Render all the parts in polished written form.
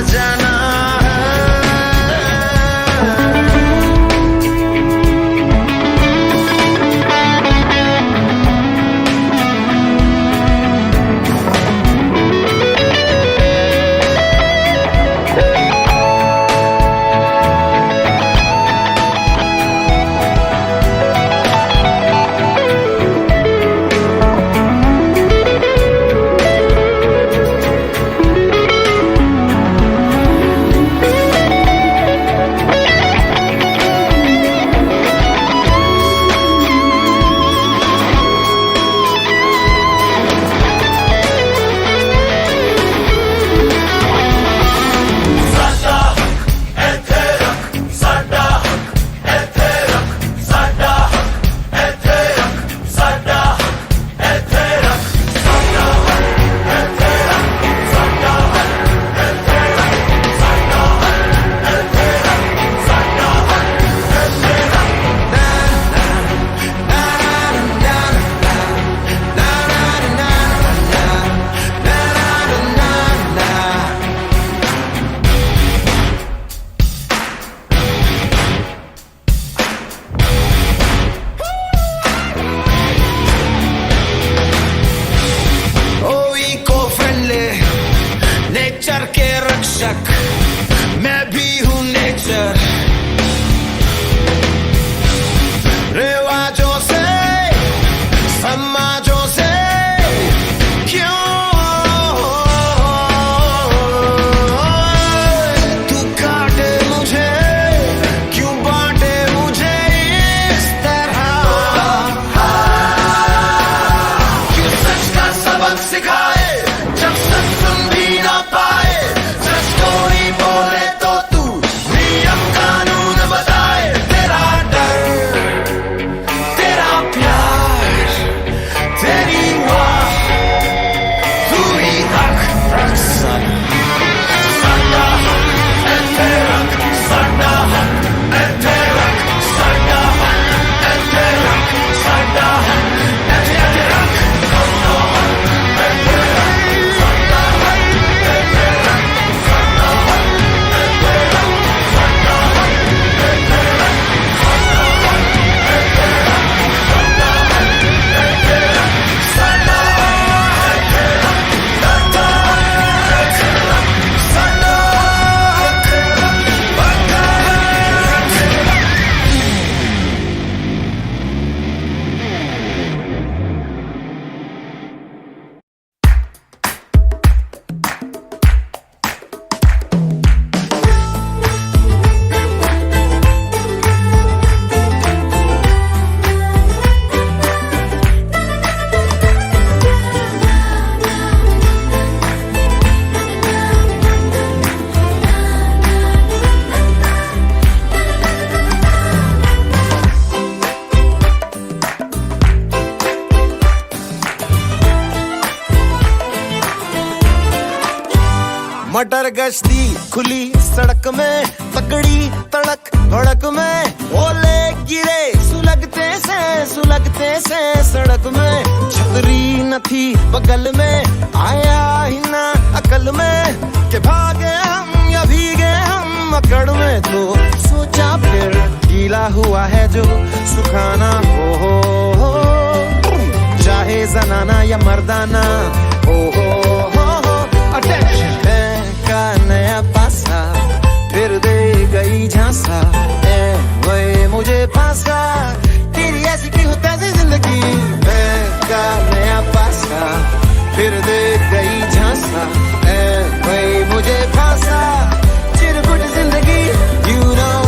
जाना है। नेचर के रक्षक मैं भी हूँ नेचर, रिवाजों से समाजों से क्यों तू काटे मुझे, क्यों बांटे मुझे इस तरह, क्यों सच का सबक सिखाए जब सच सुन भी ना पाए, सच को नहीं बोले तो तू नियम कानून बताए। तेरा डर, तेरा प्यार, तेरी वाह, तू ही हक रक्सन। साडा हक है तेरा, साडा हक है तेरा, साडा हक है तेरा, साडा हक है तेरा, साडा हक है तेरा, साडा हक है तेरा, साडा हक है तेरा, साडा हक है तेरा, साडा हक है तेरा, साडा हक है तेरा, साडा है तेरा, साडा है तेरा, साडा है तेरा, साडा मटर गश्ती खुली सड़क में, तगड़ी तड़क भड़क में, ओले गिरे सुलगते से सड़क में, छतरी न थी बगल में, आया ही ना अकल में कि भागे हम या भीगे हम अकड़ में, तो सोचा फिर गीला हुआ है जो सुखाना हो, चाहे जनाना या मर्दाना हो, अटेंशन का नया पासा फिर दे गई झांसा, वही मुझे फांसा, तेरी ऐसी की हो तैसी जिंदगी, का नया पासा फिर दे गई झांसा, वही मुझे फांसा, चिरकुट जिंदगी you know।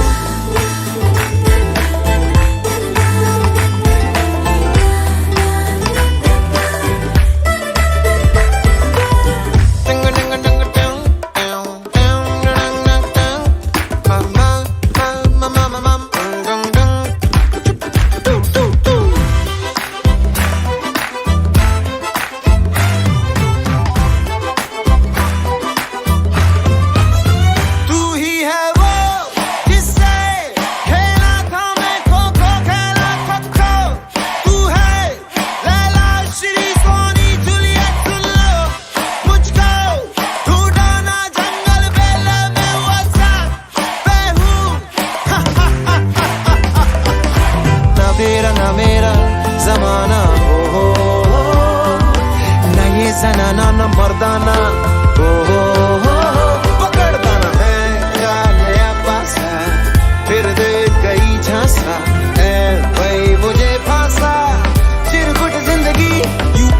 जनाना न मर्दाना, ओ हो पकड़ता ना है का नया पासा, फिर दे गई झांसा, ऐ भाई मुझे फांसा, चिरकुट जिंदगी यू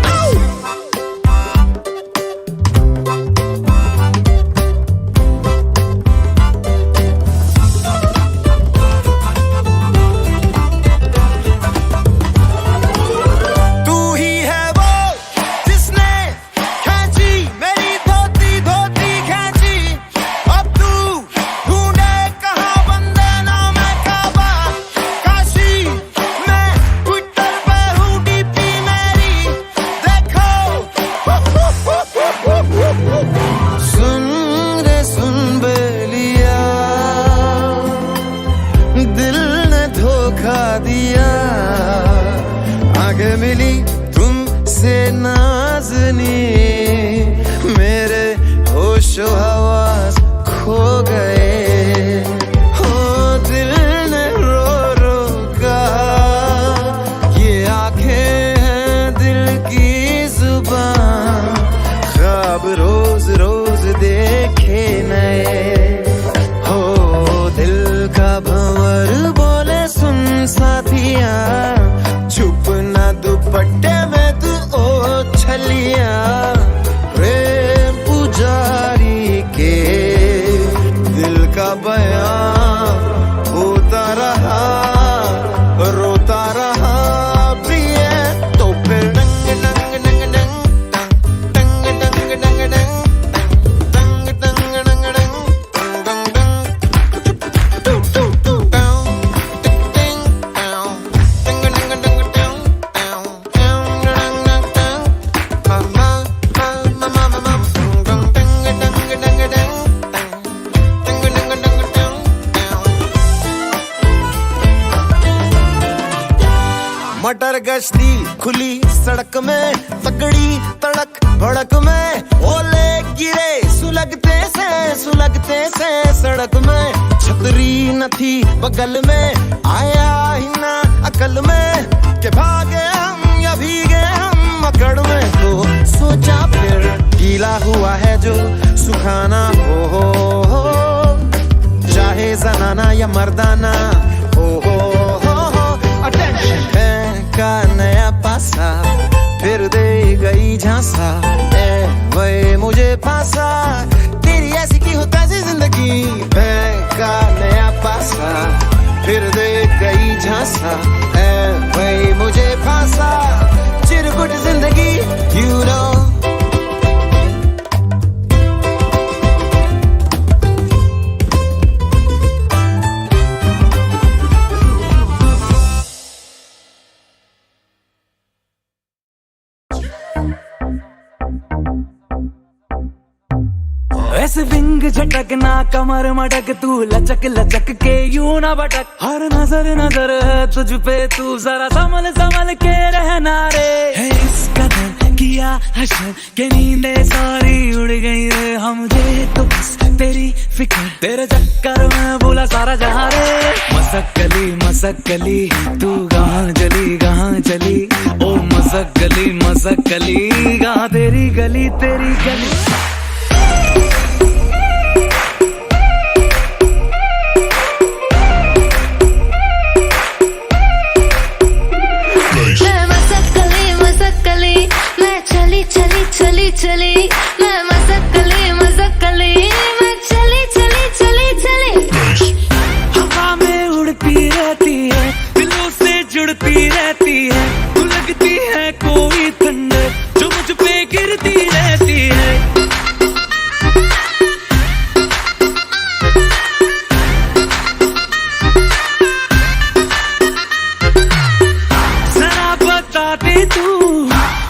दिया, आगे मिली तुमसे नाज़नी, मेरे होशो हवास खो गए, हो दिल ने रो रो कहा, ये आंखें हैं दिल की जुबान, ख्वाब रोज रोज देखे नए, हो दिल का भंवर बोले सुन साथिया, छुप ना दुपट्टे में तू ओ छलिया, प्रेम पुजारी के दिल का बयां होता रहा, रोता रहा प्रिय, तो फिर डंग डंग डंग डंग डंग डंग डंग डंग डंग डंग डंग मटर गश्ती खुली सड़क में, तगड़ी तड़क भड़क में, ओले गिरे सुलगते से सड़क में, छतरी न थी बगल में, आया ही ना अकल में, के भागे हम या भीगे हम अकड़ में, तो सोचा फिर गीला हुआ है जो सुखाना हो, चाहे जनाना या मर्दाना, हो अटेंशन है का नया पासा, फिर दे गई झांसा, ऐ वही मुझे फांसा, तेरी ऐसी की हो तैसी जिंदगी, है का नया पासा, फिर दे गई झांसा, ऐ वही मुझे फांसा, चिरकुट जिंदगी यू नो। ऐसे विंग झटकना कमर मटक, तू लचक लचक के यूं ना भटक, हर नजर नजर है तुझ पे, तू जरा संभल संभल के रहना रे, है इस कदर किया हशर के नींदे सारी उड़ गई रे, हम मुझे तो बस तेरी फिक्र, तेरे चक्कर में बोला सारा जहां रे, मसक गली तू कहाँ चली, ओ मसक गली कहाँ तेरी गली चली मैं मसक गली मैं चली हवा में उड़ती रहती है, दिलों से जुड़ती रहती है, तू लगती है कोई ठंडे जो मुझ पे गिरती रहती है, जरा बता दे तू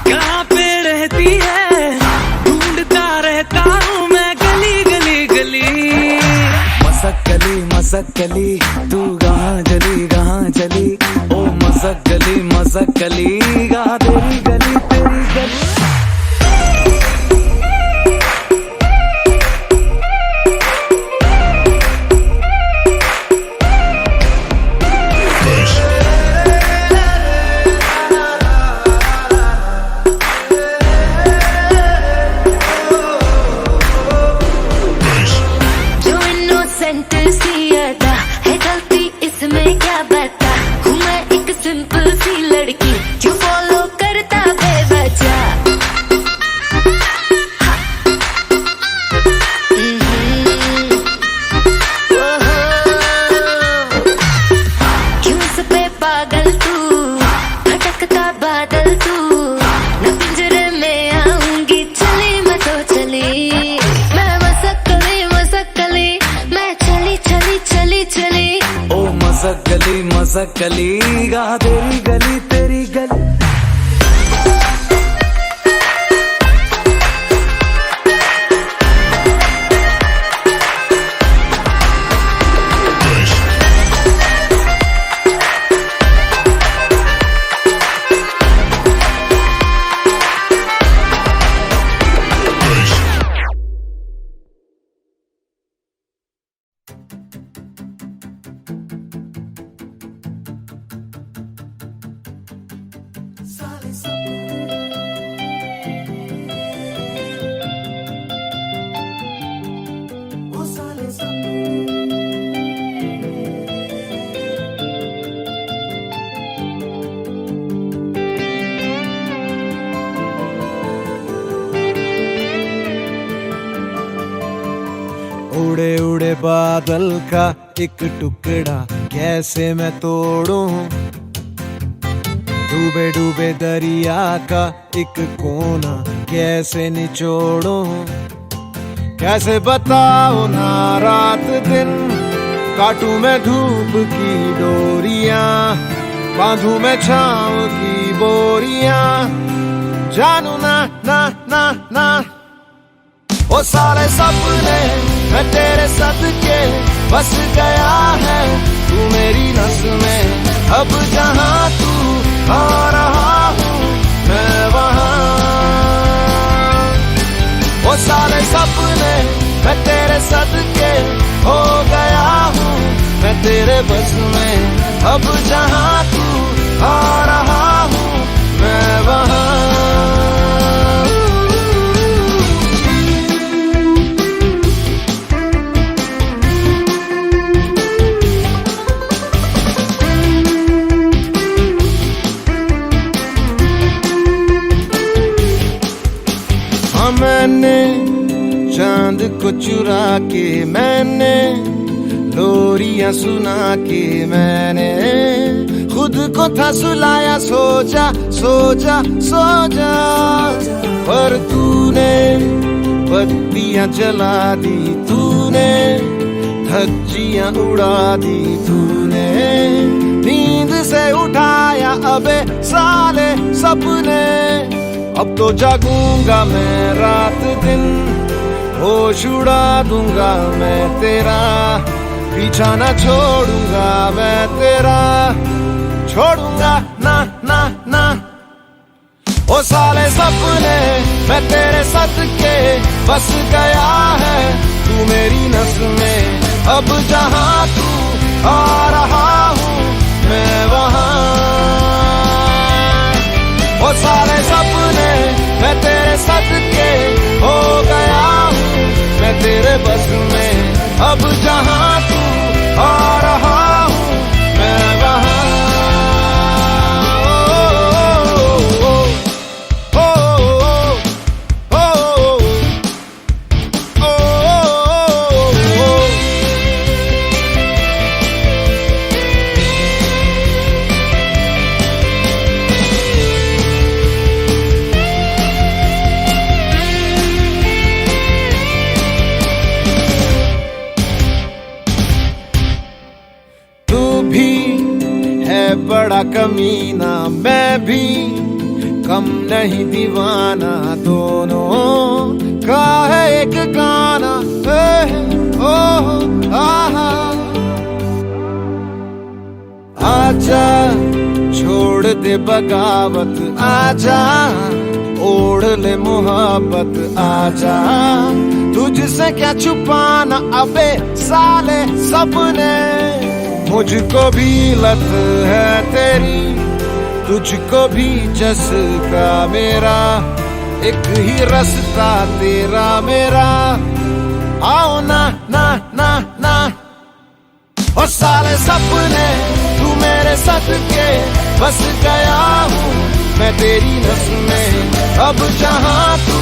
कहाँ पे रहती है, मसक गली तू कहाँ चली, ओ मसक गली कहाँ तेरी गली मसकली गा तेरी गली तेरी गली। उड़े उड़े बादल का एक टुकड़ा कैसे मैं तोड़ूं, डूबे डूबे दरिया का एक कोना कैसे निचोड़ूं। कैसे बताओ ना रात दिन, काटूं मैं धूप की डोरियां, बांधूं मैं छांव की बोरियां। जानू ना ना ना ना वो सारे सपने मैं तेरे सदके बस गया है, तू मेरी नस में। अब जहां तू आ रहा हूँ मैं वहां। वो सारे सपने मैं तेरे सदके हो गया हूँ मैं तेरे बस में। अब जहां तू आ रहा हूँ मैं वहां। मैंने चांद को चुरा के, मैंने लोरियां सुना के, मैंने खुद को था सुलाया। सो जा सो जा सो जा, पर तूने बत्तियां जला दी, तूने धज्जियां उड़ा दी, तूने नींद से उठाया अबे साले सपने। अब तो जागूंगा मैं रात दिन, होश उड़ा दूंगा मैं तेरा, पीछा ना छोड़ूंगा मैं तेरा, छोड़ूंगा ना ना ना। ओ साले सपने मैं तेरे सदके बस गया है, तू मेरी नस में। अब जहां तू आ रहा हूँ मैं वहां। वो सारे सपने मैं तेरे सदके हो गया हूँ मैं तेरे बस में। अब जहां तू आ रहा हूँ मैं वहां। बड़ा कमीना मैं भी कम नहीं दीवाना, दोनों का है एक गाना। आजा छोड़ दे बगावत, आजा ओढ़ ले मोहब्बत, आजा तुझसे क्या छुपाना अबे साले सपने। मुझको भी लत है तेरी, तुझको भी जस्का मेरा, एक ही रास्ता तेरा मेरा। आओ ना ना ना ना। ओ साले सपने तू मेरे सदके बस गया हूँ मैं तेरी नस में। अब जहां तू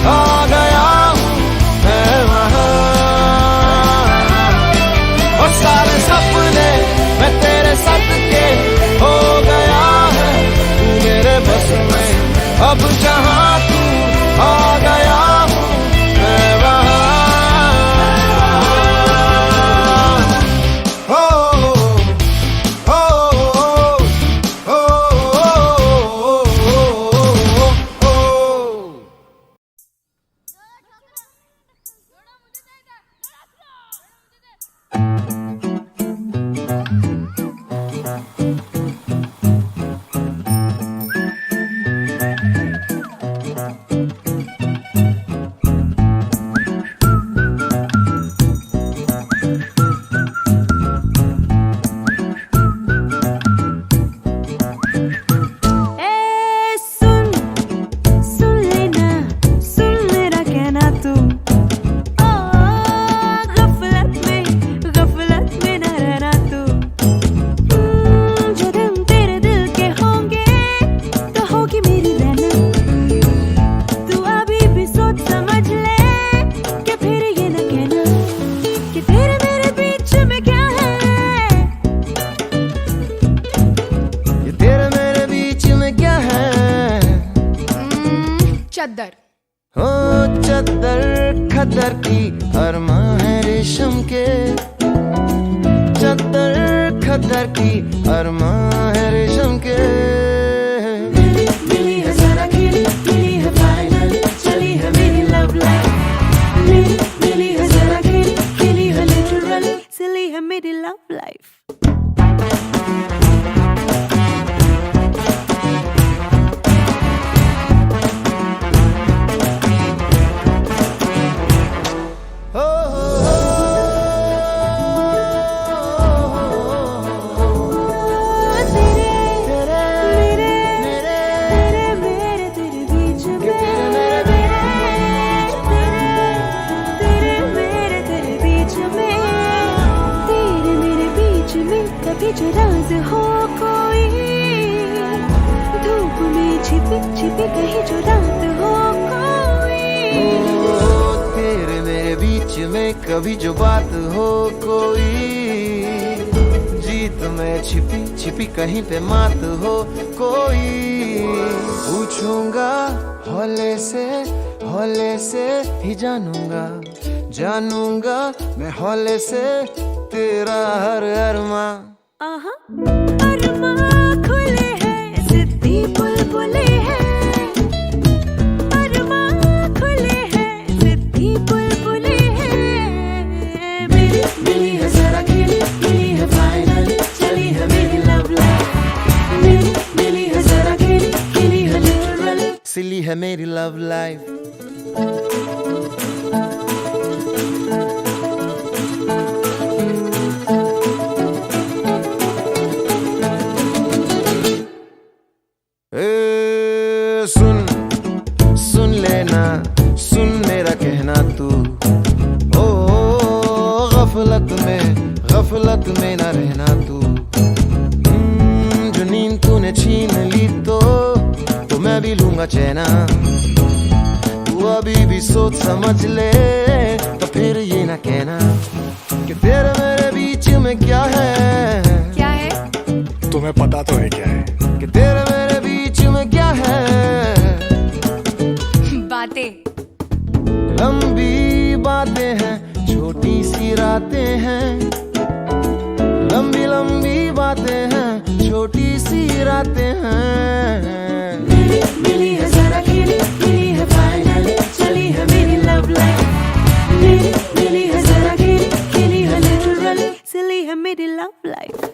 आ गया हूँ मैं वहां। और सारे सपने मैं तेरे सदके हो गया है, तू मेरे बस में। अब जहां तू आ गया हूँ मैं वहां। हो हो हो चद्दर खद्दर की अरमां है रेशम के, चद्दर खद्दर की अरमां है रेशम के। मिली है जरा खिली, मिली है फाइनल, चली है मेरी लव लाइफ। मिली है जरा खिली, खिली है लिटरली, चली है मेरी लव लाइफ। जो राज हो कोई धूप में छिपी छिपी कहीं जो रात हो कोई, तेरे मेरे बीच में कभी जो बात हो कोई, जीत में छिपी छिपी कहीं पे मात हो कोई। पूछूंगा हौले से ही जानूंगा, जानूंगा मैं हौले से तेरा हर अरमा। अरमां खुले हैं, सिद्धि बुलबुले हैं, अरमां खुले हैं, सिद्धि बुलबुले हैं। मिली है जरा खिली, मिली है फाइनल, चली है मेरी लव लाइफ। मिली है जरा खिली, खिली है लिटरली, सिली है मेरी लव लाइफ। सुन लेना, सुन मेरा कहना तू, ओ गफलत में ना रहना तू। जो नींद तूने छीन ली तो मैं भी लूंगा चैना। तू अभी भी सोच समझ ले, तो फिर ये ना कहना कि तेरे मेरे बीच में क्या है। क्या है? तुम्हें पता तो है क्या है? कि तेरे मेरे बीच में क्या है। बातें, लंबी बातें हैं, छोटी सी रातें हैं, लंबी लंबी बातें हैं, छोटी सी रातें हैं। मिली है जरा खिली, मिली है फाइनल, चली है मेरी लव लाइफ। मिली है जरा खिली, खिली है लिटरली, चली है मेरी लव लाइफ।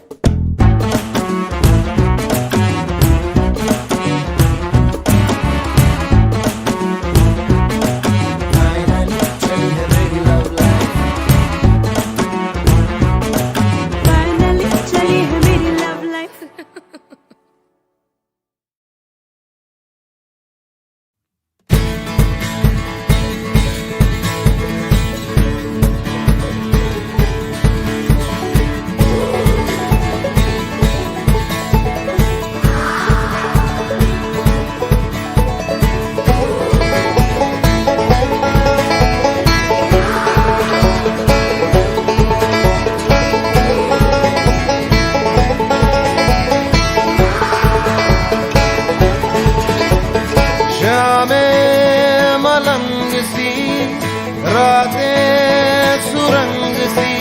रातें सुरंग सी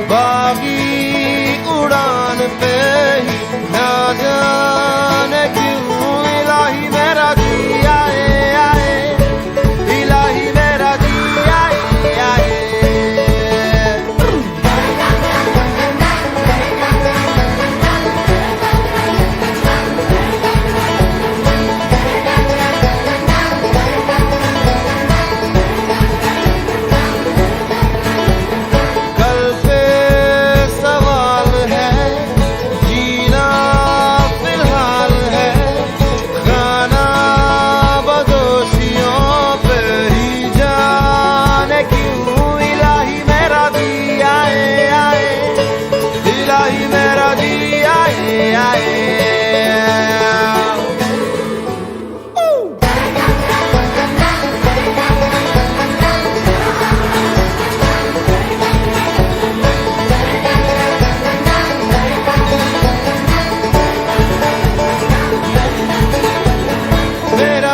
बागी उड़ान पे ही ना जाने क्यों इलाही मेरा जी आए आए, इलाही मेरा जी आए आए।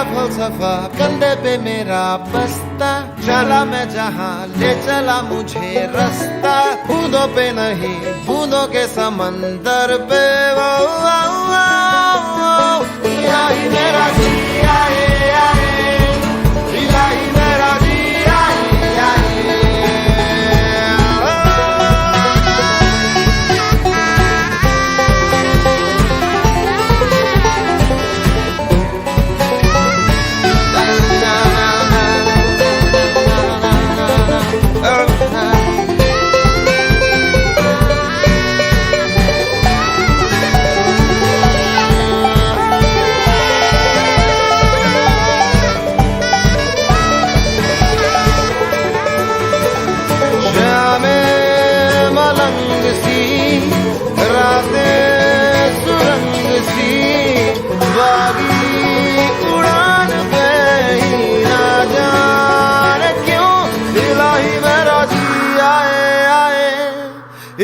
फलसफा कंधे पे मेरा बस रास्ता, चला मैं जहाँ ले चला मुझे रास्ता, बूंदों पे नहीं बूंदों के समंदर पे। वो इलाही मेरा जी आए आए, इलाही मेरा जी आए आए।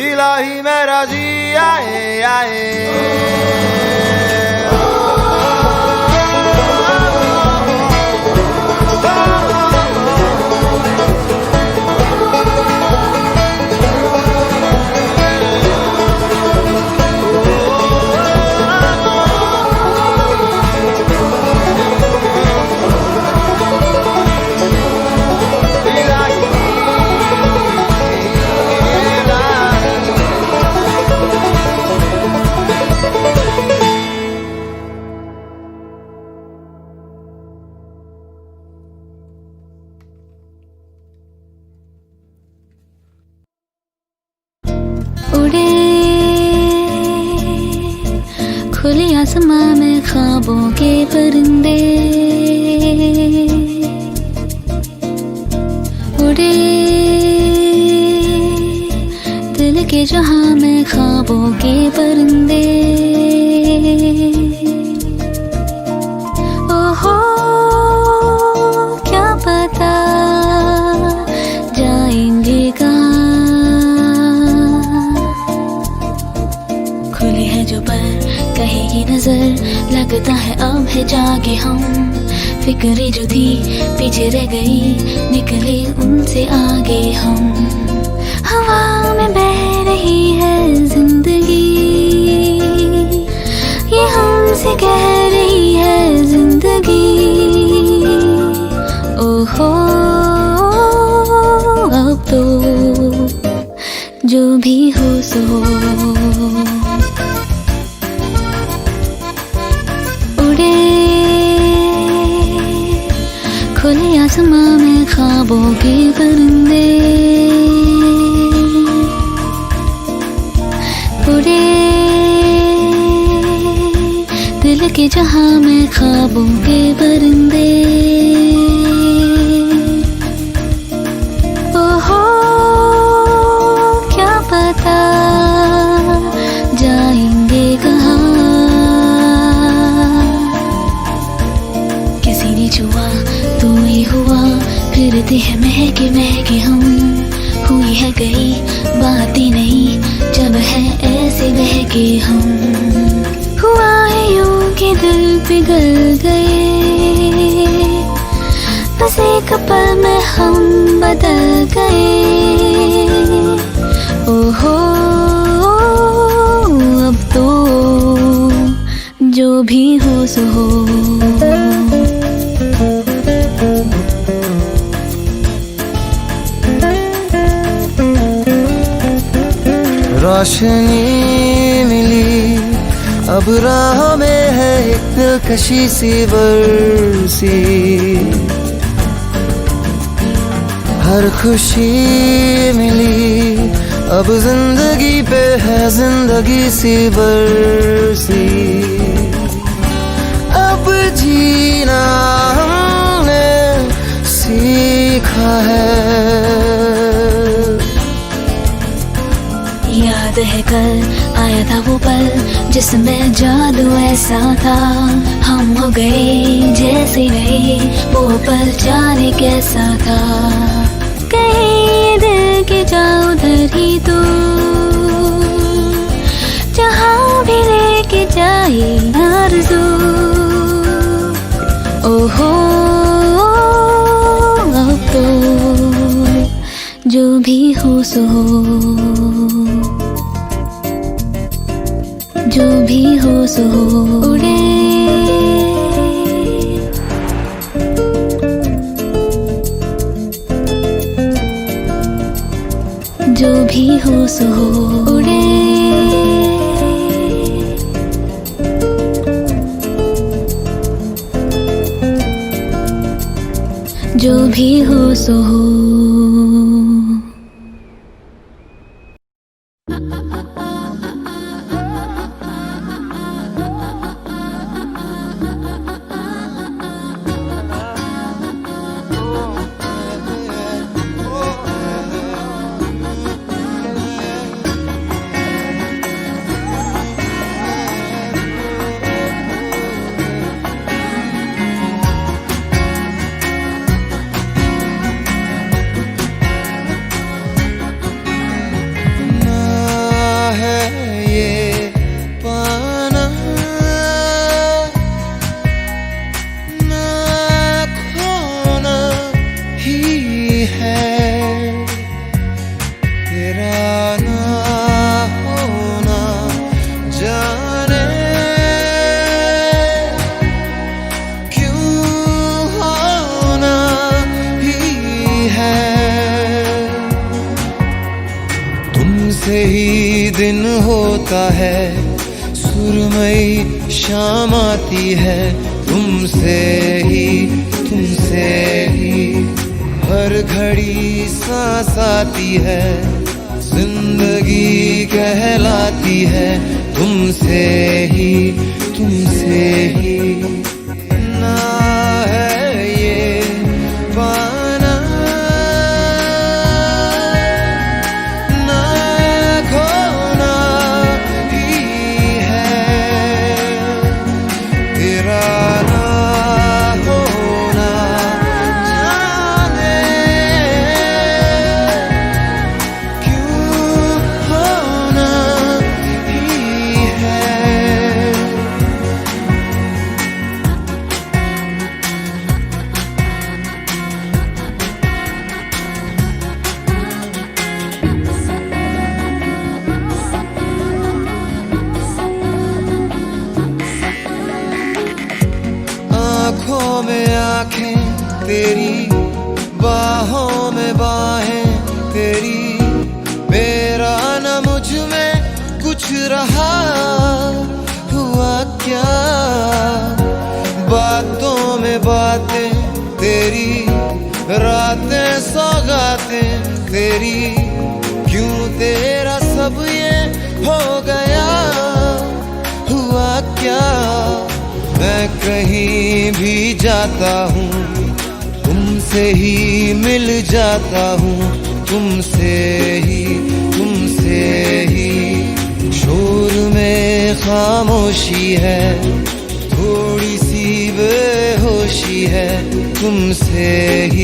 इलाही मेरा जी आए आए। उड़े खुले आसमां में ख्वाबों के परिंदे, उड़े दिल के जहां में ख्वाबों के परिंदे। ओहो क्या पता जाएंगे कहाँ, खुली है जो पर कहेगी नजर, लगता है अब है जागे हम। फिक्रे जो थी पीछे रह गई, निकले उनसे आगे हम। हवा में बह रही है जिंदगी, ये हमसे कह रही है जिंदगी। ओहो अब तो जो भी हो सो हो। उड़े खुले आसमां में ख्वाबों के परिंदे, उड़े दिल के जहां में ख्वाबों के परिंदे। ओहो क्या पता जाएंगे कहाँ, किसी ने छुआ तू ही हुआ, फिरते हैं महके महके हम। हुई है गई बातें नहीं, जब है ऐसे बहके हम। हुआ है यूं कि दिल पिघल गए, बस एक पल में हम बदल गए। ओहो अब तो जो भी हो सो हो। रोशनी मिली अब राह में है एक दिलकशी सी बरसी, हर खुशी मिली अब जिंदगी पे है जिंदगी सी बरसी। अब जीना हमने सीखा है, याद है कल आया था वो पल जिसमें जादू ऐसा था। हम हो गए जैसे रहे वो पल, जाने कैसा था। कहीं दिल के जाओ उधर ही तो, जहाँ भी लेके जाए आरज़ू। ओहो अब जो भी हो सो हो, जो भी हो सो हो, उड़े जो भी हो सो हो, उड़े जो भी हो सो हो। तुमसे ही दिन होता है, सुरमई शाम आती है, तुमसे ही हर घड़ी सांस आती है, जिंदगी कहलाती है, तुमसे ही ना है ये पाना ना खोना ही है, तेरा ना होना जाने क्यों होना ही है। आँखों में आँखें तेरी, बाहों में बाहें तेरी, मेरा न मुझ में कुछ रहा हुआ क्या, बातों में बातें तेरी, रातें सौगातें तेरी, क्यों तेरा सब ये हो गया हुआ क्या। मैं कहीं भी जाता हूँ, तुमसे ही मिल जाता हूँ, तुमसे ही शोर में खामोशी है, थोड़ी सी बेहोशी है, तुमसे ही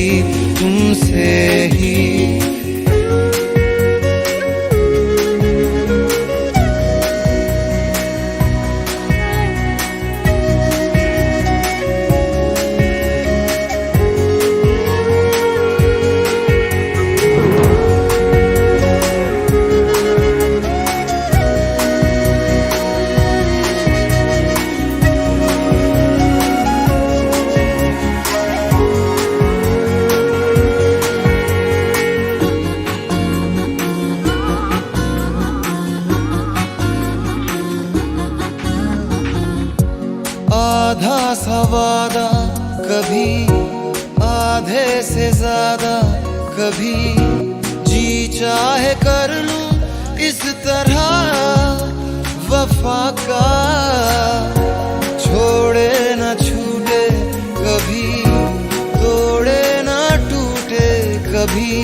आधा सा वादा कभी, आधे से ज्यादा कभी, जी चाहे कर लूं इस तरह वफा का, छोड़े न छूटे कभी, तोड़े न टूटे कभी,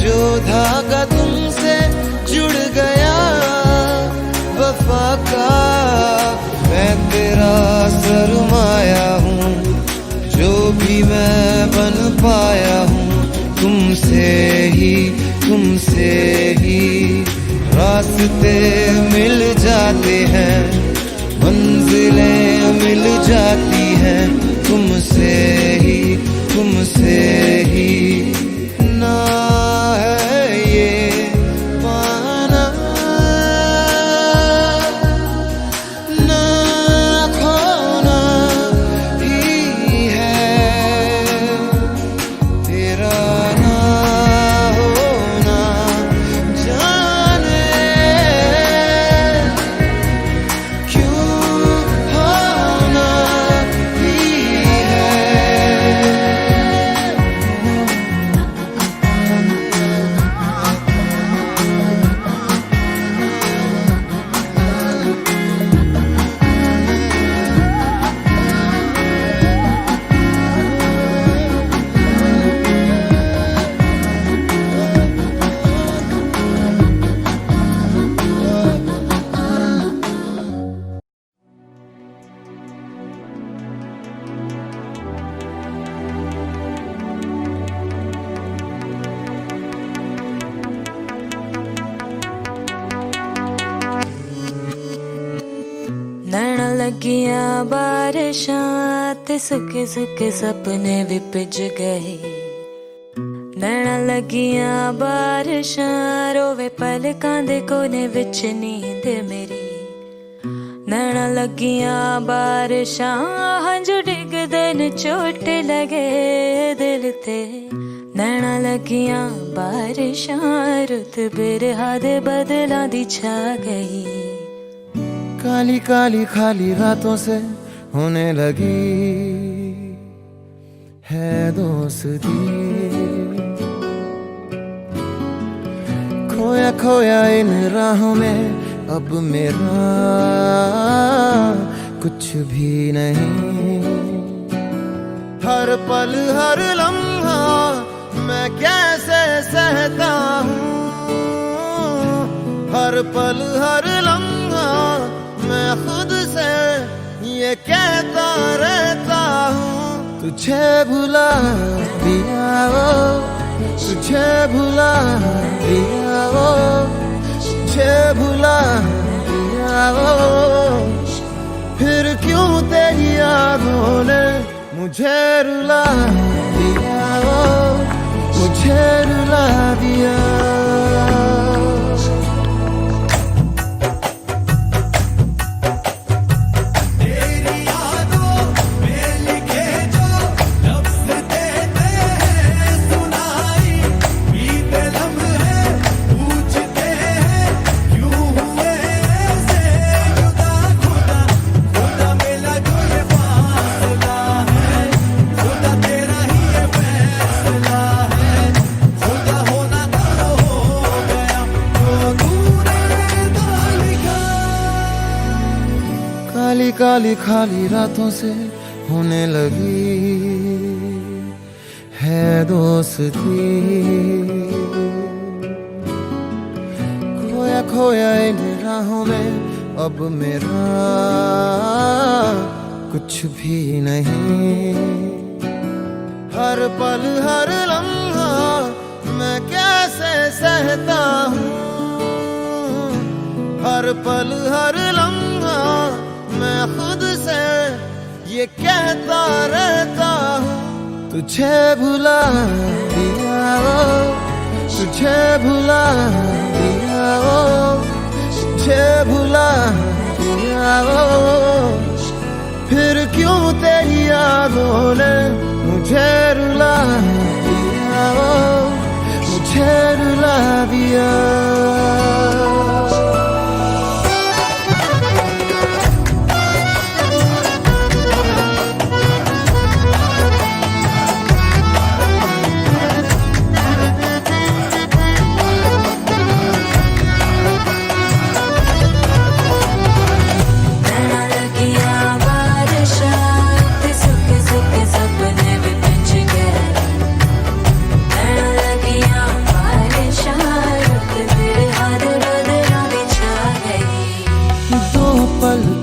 जो धागा तुमसे जुड़ गया वफा का, मैं तेरा सरमाया हूँ, जो भी मैं बन पाया हूँ, तुमसे ही रास्ते मिल जाते हैं, मंजिलें मिल जाती हैं, तुमसे ही ना है लगियां बारिशां ते सुके सुके सपने भी भिज गए। नैना लगियां बारिशां रोवे पलकां दे कोने विच नींद मेरी। नैना लगियां बारिशां हंझू डिगदे न चोट लगे दिल ते। नैना लगियां बारिशां रुत बिरहा दे बदलां दी छा गई। काली काली खाली रातों से होने लगी है दोस्ती। खोया खोया इन राहों में अब मेरा कुछ भी नहीं। हर पल हर लम्हा मैं कैसे सहता हूँ। हर पल हर लम्हा मैं खुद से ये कहता रहता हूँ। तुझे भुला दिया वो, तुझे भुला दिया वो, तुझे भुला दिया वो। फिर क्यों तेरी यादों ने मुझे रुला दिया वो, मुझे रुला दिया। काली काली खाली रातों से होने लगी है दोस्ती। खोया खोया इन राहों में अब मेरा कुछ भी नहीं। हर पल हर लम्हा मैं कैसे सहता हूँ। हर पल हर लम्हा मैं खुद से ये कहता रहता हूँ। तुझे भुला दिया वो, तुझे भुला दिया वो, तुझे भुला दिया वो। फिर क्यों तेरी यादों ने मुझे रुला दिया वो, मुझे रुला दिया।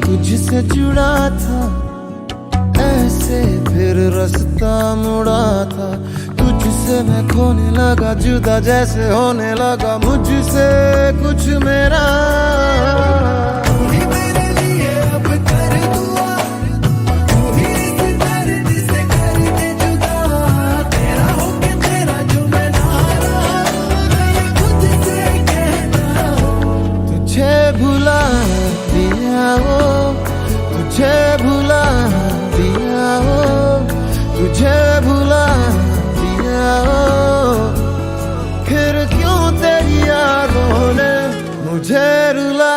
तुझसे जुड़ा था ऐसे फिर रास्ता मुड़ा था। तुझसे मैं खोने लगा जुदा जैसे होने लगा मुझसे कुछ मेरा। तुझे भुला दिया वो, तुझे भुला दिया वो, तुझे भुला दिया वो। फिर क्यों तेरी यादों ने मुझे रुला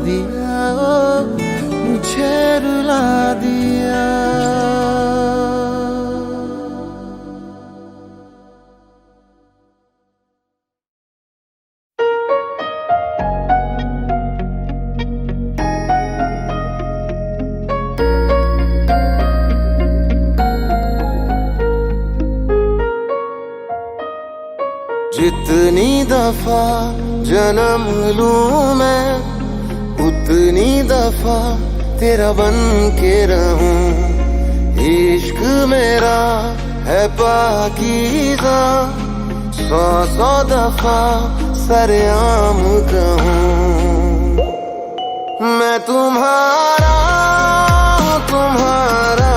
दिया वो, मुझे रुला दिया। जितनी दफा जन्म लूं मैं उतनी दफा तेरा बन के रहूं। इश्क मेरा है पाकीज़ा, 100 दफा सरेआम कहूं। मैं तुम्हारा हूँ तुम्हारा,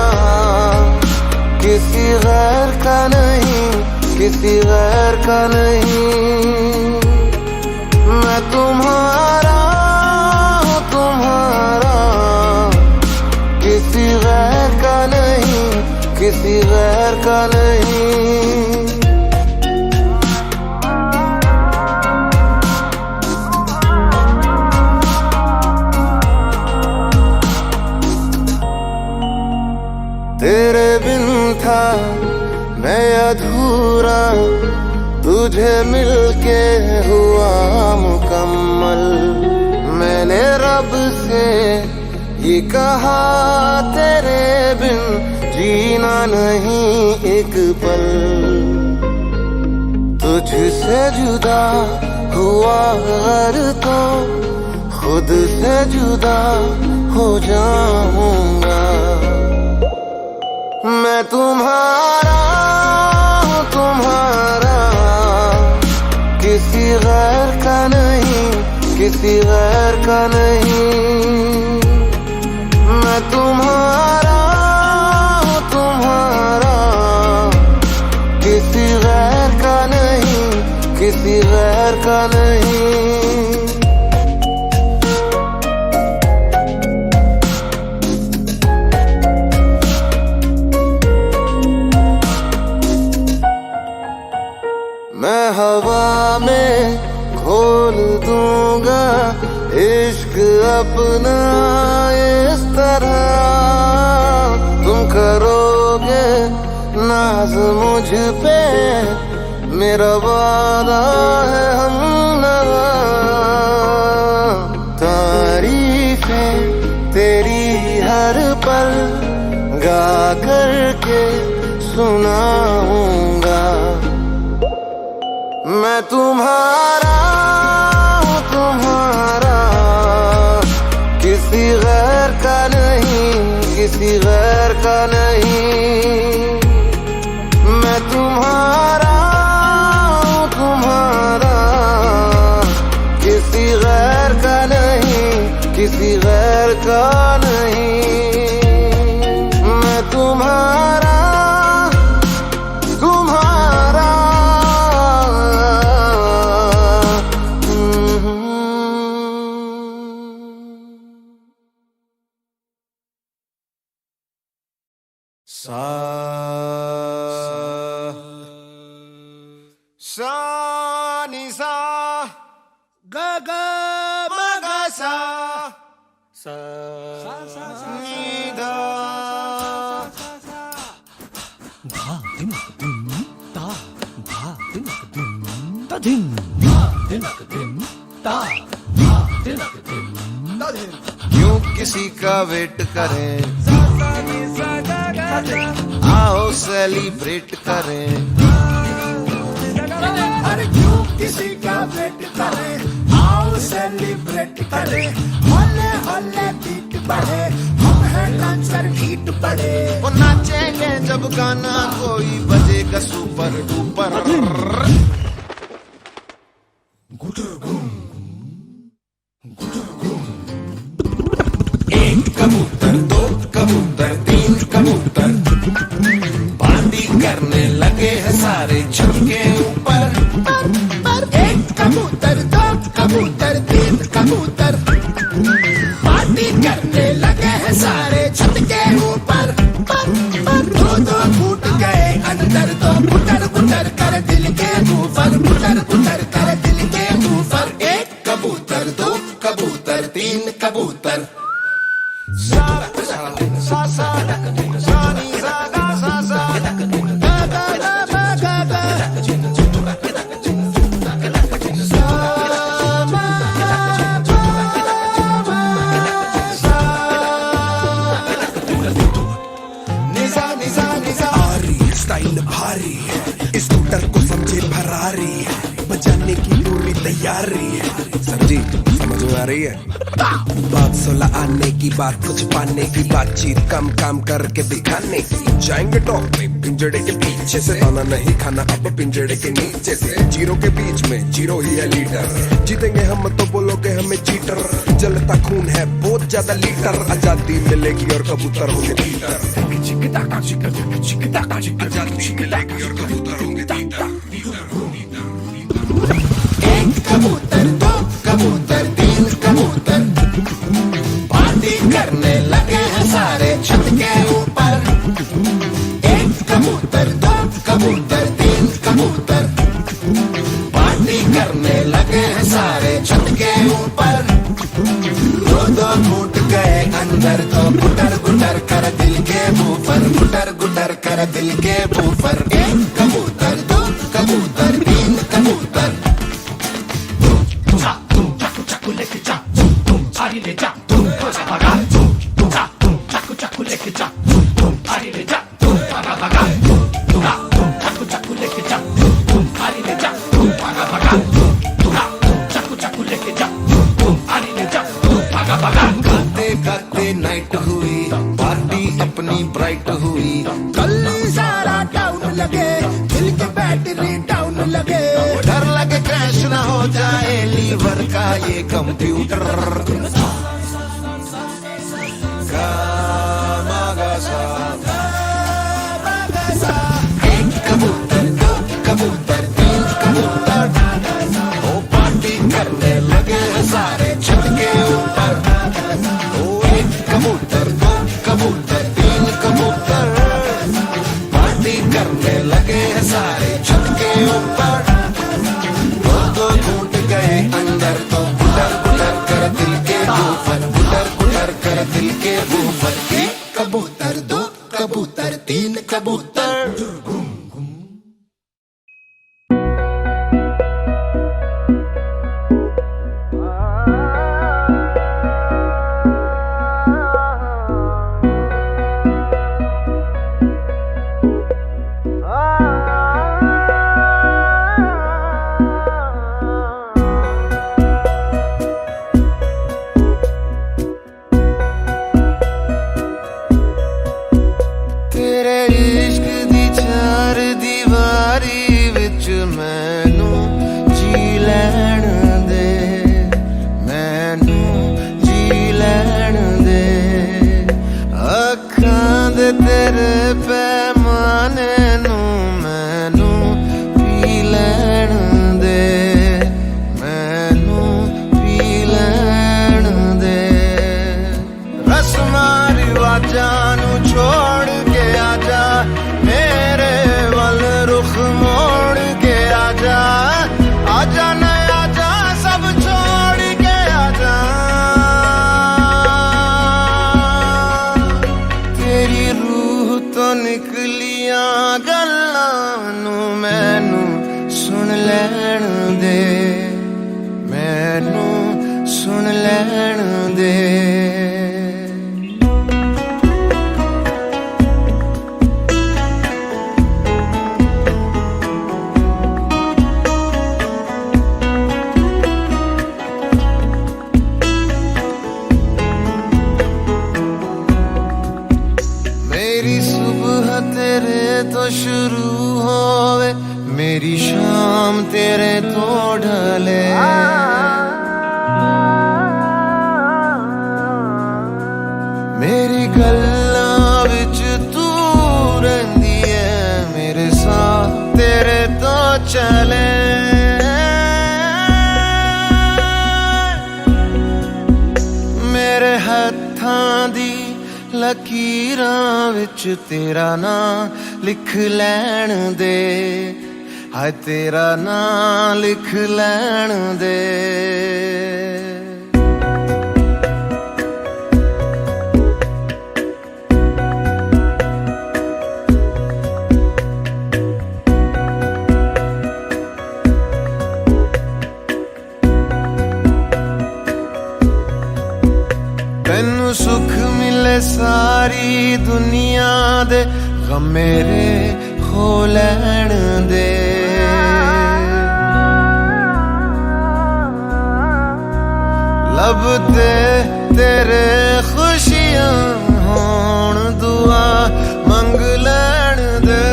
किसी गैर का नहीं, किसी गैर का नहीं। मैं तुम्हारा हूँ तुम्हारा, किसी गैर का नहीं, किसी गैर का नहीं। तेरे बिन था मैं अधूरा, तुझे मिलके हुआ मुकम्मल। मैंने रब से ये कहा तेरे बिन जीना नहीं एक पल। तुझसे जुदा हुआ अगर तो खुद से जुदा हो जाऊंगा। मैं तुम्हारा हूँ तुम्हारा, किसी गैर का नहीं, किसी गैर का नहीं। मैं तुम्हारा हूँ तुम्हारा, किसी गैर का नहीं, किसी गैर का नहीं। मैं हवा में खोल दूंगा इश्क अपना इस तरह। तुम करोगे नाज मुझ पे, मेरा वादा है हमनवा। तारीफें तेरी हर पल गा करके सुनाऊंगा। मैं तुम्हारा हूँ तुम्हारा, किसी गैर का नहीं, किसी गैर का नहीं। मैं तुम्हारा हूँ तुम्हारा, किसी गैर का नहीं, किसी गैर का नहीं। मैं तुम्हारा सा नी सा ग ग म ग सा नी धा धा दिनक दिन ता धा दिनक दिन ता दिन धा दिनक दिन ता धा दिनक दिन ता दिन। क्यों किसी का वेट करें, आओ सेलिब्रेट करें। अरे क्यों किसी का वेट करें, आओ सेलिब्रेट करें। होले होले बीट बढ़े, हम हैं डांसर हीट बढ़े। वो नाचेंगे जब गाना कोई बजेगा सुपर डुपर। एक कबूतर, दो कबूतर, तीन कबूतर, बांदी करने लगे हैं सारे छत के ऊपर। एक कबूतर, दो कबूतर, तीन कबूतर, पार्टी करने लगे हैं सारे छत के ऊपर। दो फूट गए अंदर तो गुटर गुटर कर दिल के ऊपर, गुटर गुटर कर दिल के ऊपर। एक कबूतर, दो कबूतर, तीन कबूतर। सा सा सा सा सा नी सा गा सा सा गा गा गा गा गा गा सा मा सा निसा निसा निसा। भारी स्टाइल भारी है, इस स्कूटर को समझे फरारी, बजाने की पूरी तैयारी। तैयारी है। समझी, समझ में आ रही है? बात 16 आने की बात, कुछ पाने की बातचीत, कम काम करके दिखाने की। जाएंगे टॉप में पिंजड़े के पीछे से, खाना नहीं खाना अब पिंजड़े के नीचे से। जीरो के बीच में जीरो ही है लीडर, जीतेंगे हम तो बोलोगे हमें चीटर। जलता खून है बहुत ज्यादा लीटर, आजादी मिलेगी और कबूतर होंगे तीतर। आजादी मिलेगी और कबूतर होंगे तीतर। एक कबूतर, दो कबूतर, तीन कबूतर, पार्टी करने लगे हैं सारे छत के ऊपर। एक कबूतर, दो कबूतर, तीन कबूतर, पार्टी करने लगे हैं सारे छत के ऊपर। दो फूट गए अंदर तो गुटर गुटर कर दिल के बूफर, गुटर गुटर कर दिल के बूफर। एक कबूतर, दो कबूतर, तीन कबूतर, गाते नाइट हुई, पार्टी अपनी ब्राइट हुई। कल सारा डाउन लगे, दिल के बैटरी डाउन लगे। डर लगे क्रैश ना हो जाए लीवर का ये कंप्यूटर। एक कबूतर, दो कबूतर, तीन कबूतर, वो पार्टी करने लगे सारे छत के ऊपर। एक कबूतर, दो कबूतर, तीन कबूतर, पार्टी करने लगे सारे छत के ऊपर। दो टूट गए अंदर तो गुटर गुटर कर दिल के बूफर, गुटर गुटर कर दिल के बूफर। एक कबूतर, दो कबूतर, तीन कबूतर। तेरे पैमाने नू मैनू पी लैण दे, मैनू पी लैण दे। रस्मां रिवाजां नू छोड़ के आजा, मेरे वल रुख मोड़ के आजा। आजा न आजा सब छोड़ के आजा। तेरी रूह तो निकलियां गल्लां नू मैनू सुन लैण दे, मैनू सुन लैण दे। मेरी सुबह तेरे तो शुरू होवे, मेरी शाम तेरे तो ढले। मेरी गल्लां विच तू रहिंदी है, मेरे साथ तेरे तो चले। मेरे हत्थां दी लकीरां विच तेरा नां लिख लैण दे, हाय तेरा नां लिख लैण दे। तैनू सुख मिले सारी दुनिया दे, गम मेरे खो लैण दे। अब तेरे खुशियां होण दुआ मंग लैण दे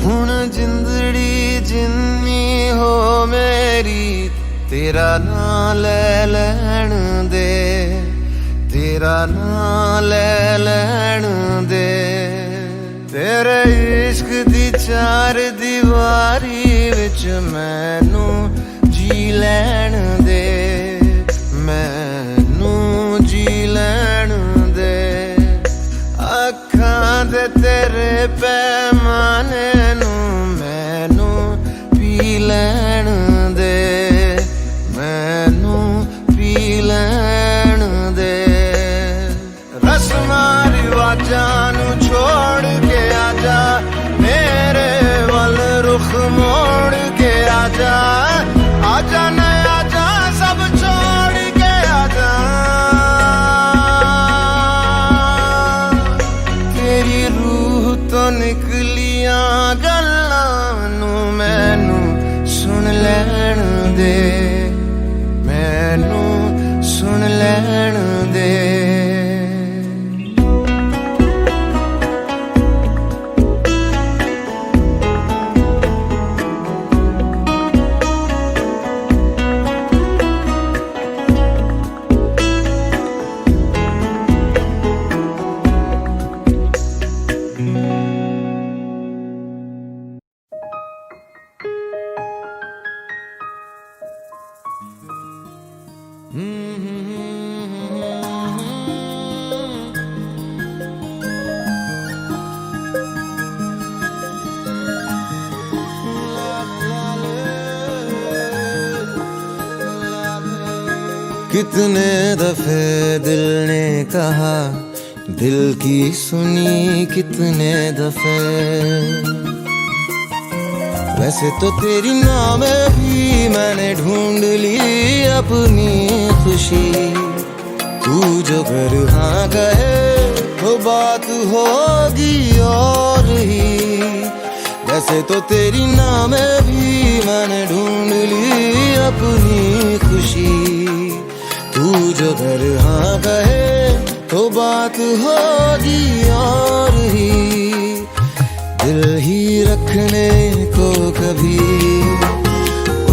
हुण जिंदड़ी जिन्नी हो मेरी तेरा नाम ले लैण दे तेरा नाम ले लैण दे तेरे इश्क दी चार दीवारी विच मैनू जी लैण दे मैनू जी लैण दे अखां दे तेरे पैमाने नू मैनू पी लैण दे मैनू पी लैण दे रस्मां रिवाजां नू छोड़ के आजा मेरे वल रुख मोड़ के आजा आजा न आजा सब छोड़ के आजा तेरी रूह तो निकलियां गल्लां नू मैनू सुन लैण दे मैनू सुन लैण दे कितने दफे दिल ने कहा दिल की सुनी कितने दफे वैसे तो तेरी नाम भी मैंने ढूंढ ली अपनी खुशी तू जो घर हाँ गए तो बात होगी और ही वैसे तो तेरी नाम भी मैंने ढूंढ ली अपनी खुशी तू जो घर हाँ गए तो बात होगी और ही दिल ही रखने को कभी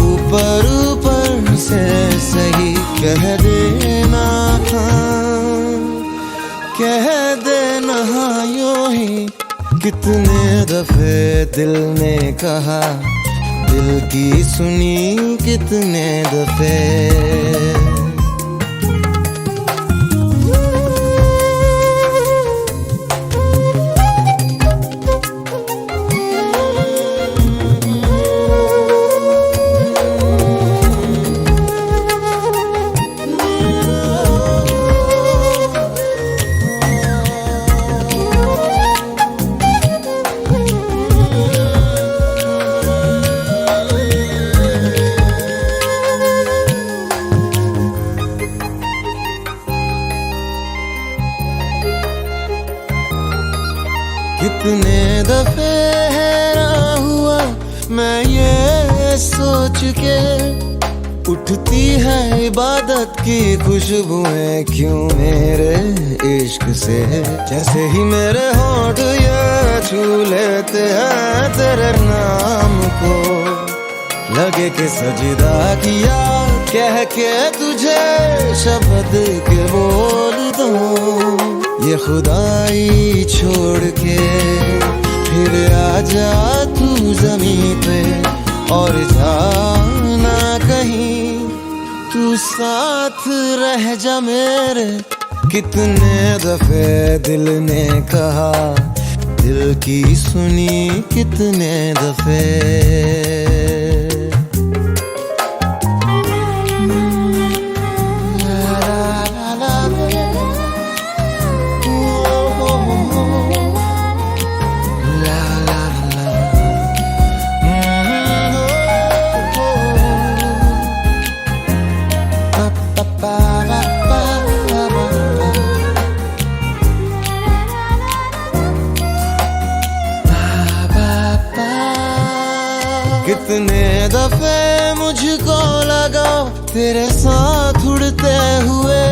ऊपर ऊपर से सही कह देना कह देना यूं ही कितने दफे दिल ने कहा दिल की सुनी कितने दफे कितने दफे हैरान हुआ मैं ये सोच के उठती है इबादत की खुशबुएं क्यों मेरे इश्क से जैसे ही मेरे होंठ ये छू लेते हैं तेरे नाम को लगे कि सजदा किया कह के तुझे शब्द के बोल दूं ये खुदाई छोड़ के फिर आजा तू ज़मीं पे और जाना कहीं तू साथ रह जा मेरे कितने दफे दिल ने कहा दिल की सुनी कितने दफे कितने दफे मुझको लगा तेरे साथ उड़ते हुए,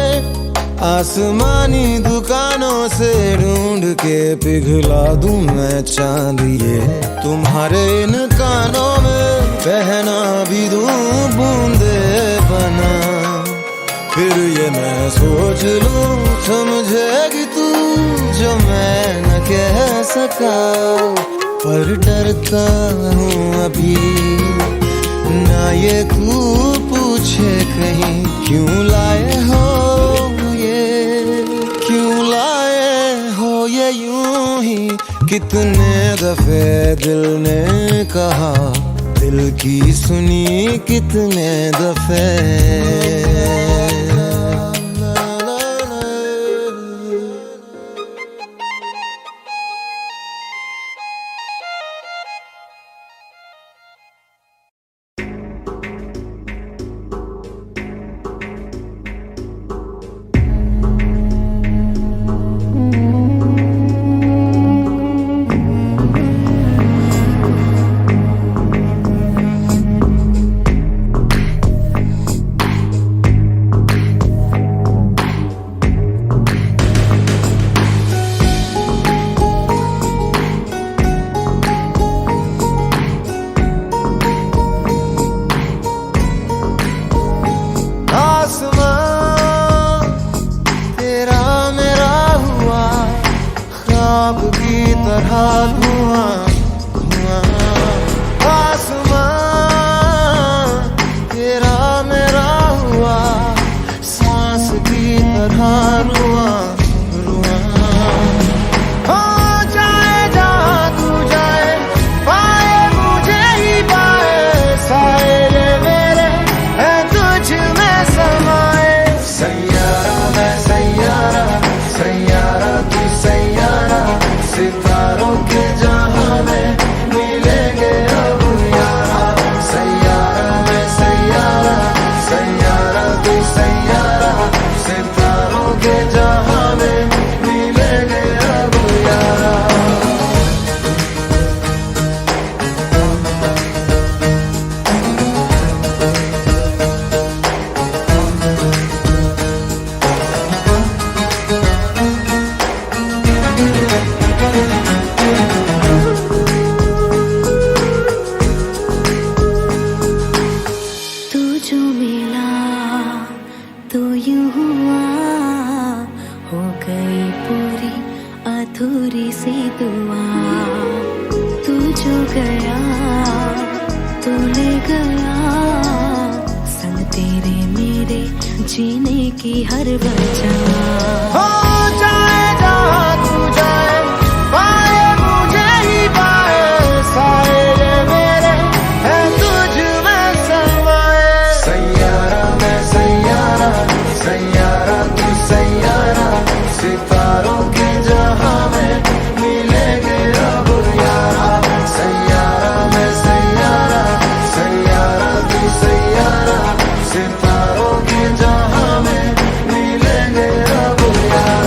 आसमानी दुकानों से ढूंढ के पिघला दूं मैं चांदिए। तुम्हारे इन कानों में बहना भी दूं बूंदे बना, फिर ये मैं सोच लूं समझेगी तू जो मैं न कह सका। पर डरता हूँ अभी ना ये तू पूछे कहीं, क्यों लाए हो ये, क्यों लाए हो ये यूं ही। कितने दफे दिल ने कहा, दिल की सुनी कितने दफे। जीने की हर वजह हो जाए जहाँ तू जाए, पाए मुझे ही पाए, साए मेरे है तुझ में समाए। सैयारा मैं सैयारा, सैयारा तू सैयारा, सितारों के जहां में मिलेंगे अब यारा। सैयारा मैं सैयारा, सैयारा तू सैयारा, सितारों के जहां में मिलेंगे अब यारा।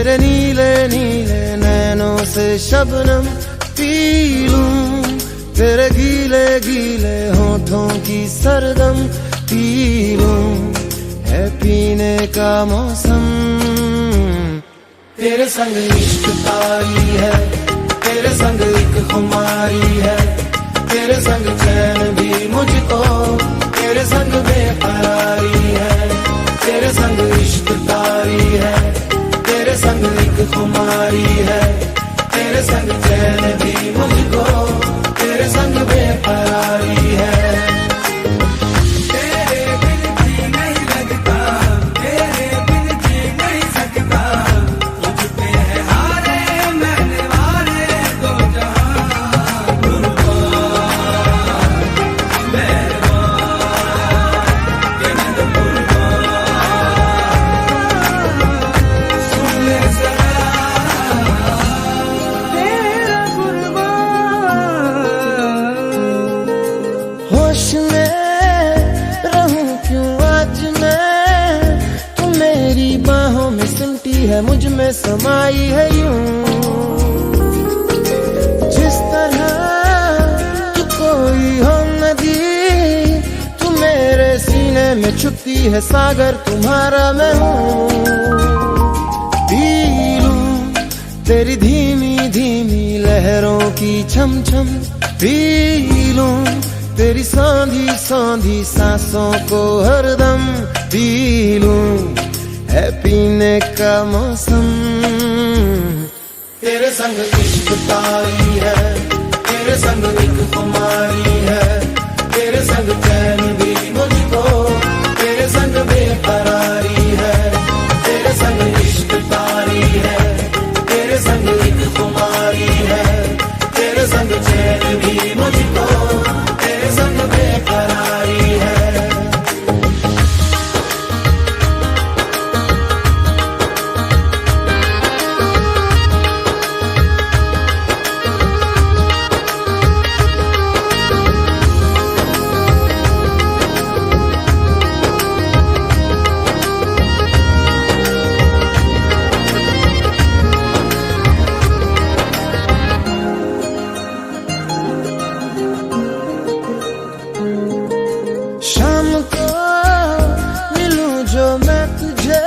तेरे नीले नीले नैनों से शबनम पी लूं, तेरे गीले गीले होठों की सरगम पी लूं, है पीने का मौसम। तेरे संग इश्क तारी है, तेरे संग एक खुमारी है, तेरे संग चैन भी मुझको, तेरे संग बेकरारी है। तेरे संग इश्क तारी है, तेरे संग एक खुमारी है, तेरे संग चैन भी मुझको, तेरे संग बेकरारी है। तेरे बिन जी नहीं लगता, तेरे बिन जी नहीं सकता, तुझ पे है हारे मैंने वारे दो जहां। कुर्बान मेहरबान के नंद कुर्बान, सुन ले जरा तेरा कुर्बान। होश में रहूं क्यों आज मैं, तू मेरी बाहों में सिमटी है, मुझ में समाई है यूं। जिस तरह तू कोई हो नदी, तू मेरे सीने में छुपती है सागर, तुम्हारा मैं हूँ। पी लूं तेरी धीमी धीमी लहरों की छम छम, पी लूं तेरी सांधी सांधी सांसों को हरदम, पी लूं है पीने का मौसम। तेरे संग इश्क तारी है, तेरे संग एक खुमारी है, तेरे संग चैन भी मुझको, तेरे संग बेकरारी है। तेरे संग इश्क तारी है, तेरे संग एक खुमारी है, तेरे संग चैन भी मुझको, तेरे संग बेकरारी है। शाम को मिलूं जो मैं तुझे,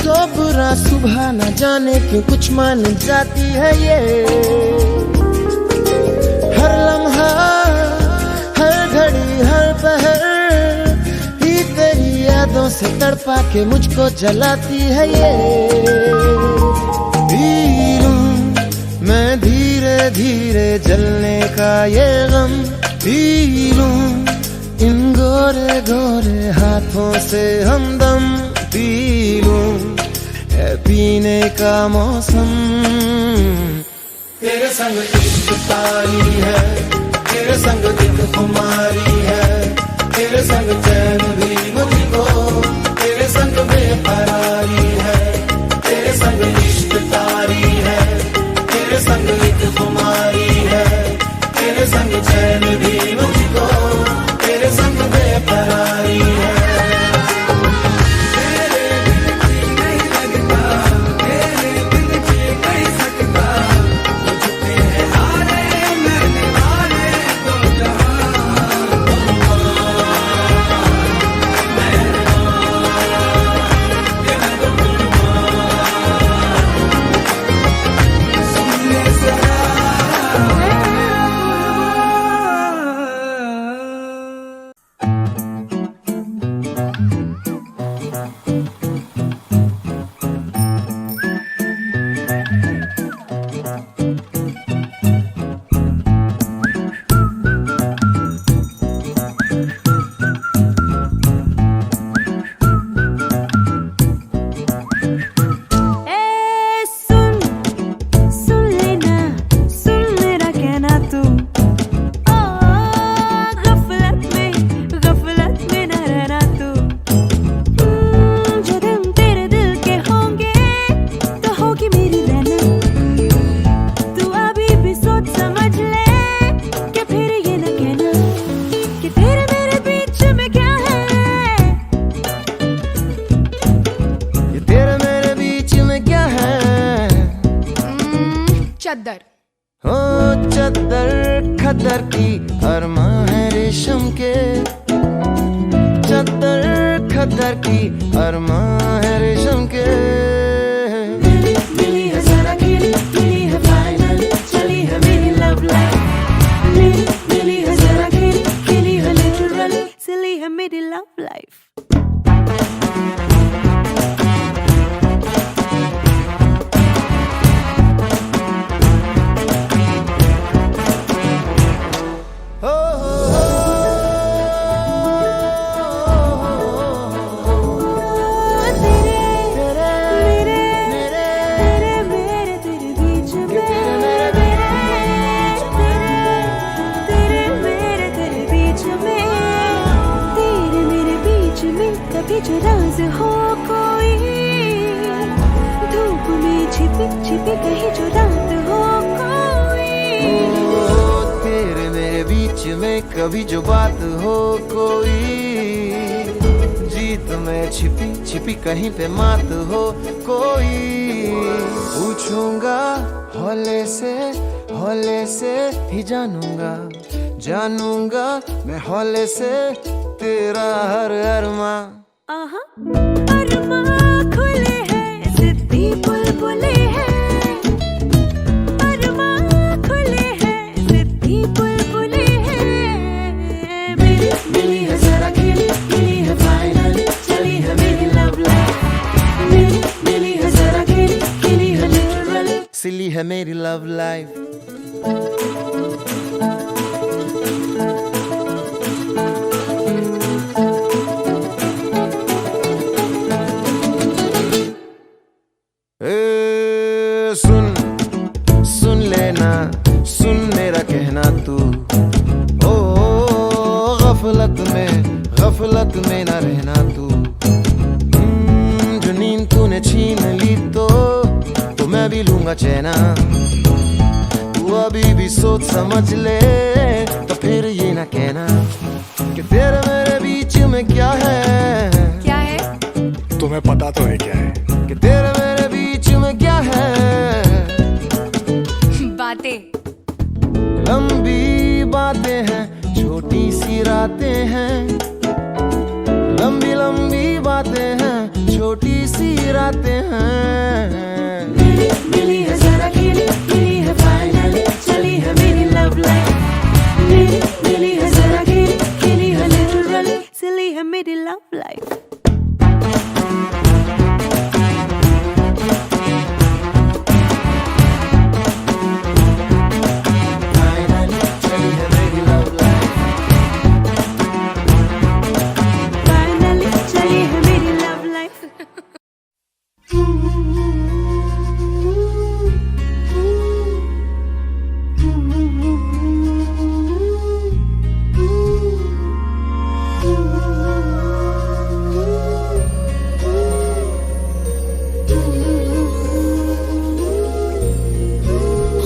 तो बुरा सुबह न जाने क्यों कुछ मान जाती है ये। हर लम्हा हर घड़ी हर पहर ही तेरी यादों से तड़पा के मुझको जलाती है ये। पी लूं मैं धीरे धीरे जलने का ये गम, पी लूं इन गोरे गोरे हाथों से हमदम, पी लूं है पीने का मौसम। तेरे संग इश्क तारी है, तेरे संग एक खुमारी है, तेरे संग चैन भी मुझको, तेरे संग बेकरारी है। तेरे संग इश्क तारी है, तेरे संग एक खुमारी है, तेरे संग चैन भी मुझको, तेरे संग बेकरारी है। तेरे बिन जी नहीं लगता, तेरे बिन जी नहीं सकता, तुझ पे है हारे मैंने वारे दो जहां। कुर्बान मेहरबान हो चद्दर खद्दर की अरमां है रेशम के, चद्दर खद्दर की अरमां है रेशम के। मिली है जरा खिली, मिली है फाइनल, चली है मेरी लव लाइफ। मिली है जरा खिली, खिली है लिटरली, चली है मेरी लव लाइफ। कभी जो राज हो कोई, धूप में छिपी छिपी कहीं जो रात हो कोई। तेरे मेरे बीच में कभी जो बात हो कोई, जीत में छिपी छिपी कहीं पे मात हो कोई। पूछूंगा हौले से ही जानूंगा, जानूंगा मैं हौले से तेरा हर अरमा। आहा अरमां खुले हैं, सिद्धि बुलबुले हैं। अरमां खुले हैं, सिद्धि बुलबुले हैं। मिली है जरा खिली, मिली है फाइनल, चली है मेरी लव लाइफ। मिली है जरा खिली, खिली है लिटरली, सिली है मेरी लव लाइफ। सुन लेना, सुन मेरा कहना तू, ओ गफलत में ना रहना तू। जो नींद तूने छीन ली तो मैं भी लूंगा चैना। तू अभी भी सोच समझ ले, तो फिर ये ना कहना कि तेरे मेरे बीच में क्या है। क्या है? तुम्हें पता तो है क्या है? कि तेरे मेरे बीच में क्या है। बातें, लंबी बातें हैं, छोटी सी रातें हैं। लंबी लंबी बातें हैं, छोटी सी रातें हैं। मिली है जरा खिली, मिली है फाइनल, चली है मेरी लव लाइफ। मिली है जरा खिली, खिली है लिटरली, चली है मेरी लव लाइफ।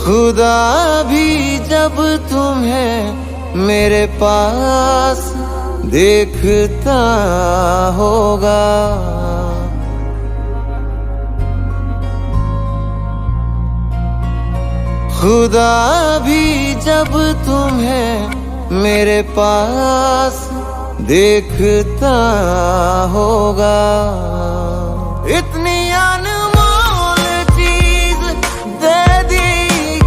खुदा भी जब तुम्हें मेरे पास देखता होगा, खुदा भी जब तुम्हें मेरे पास देखता होगा। इतनी अनमोल चीज दे दी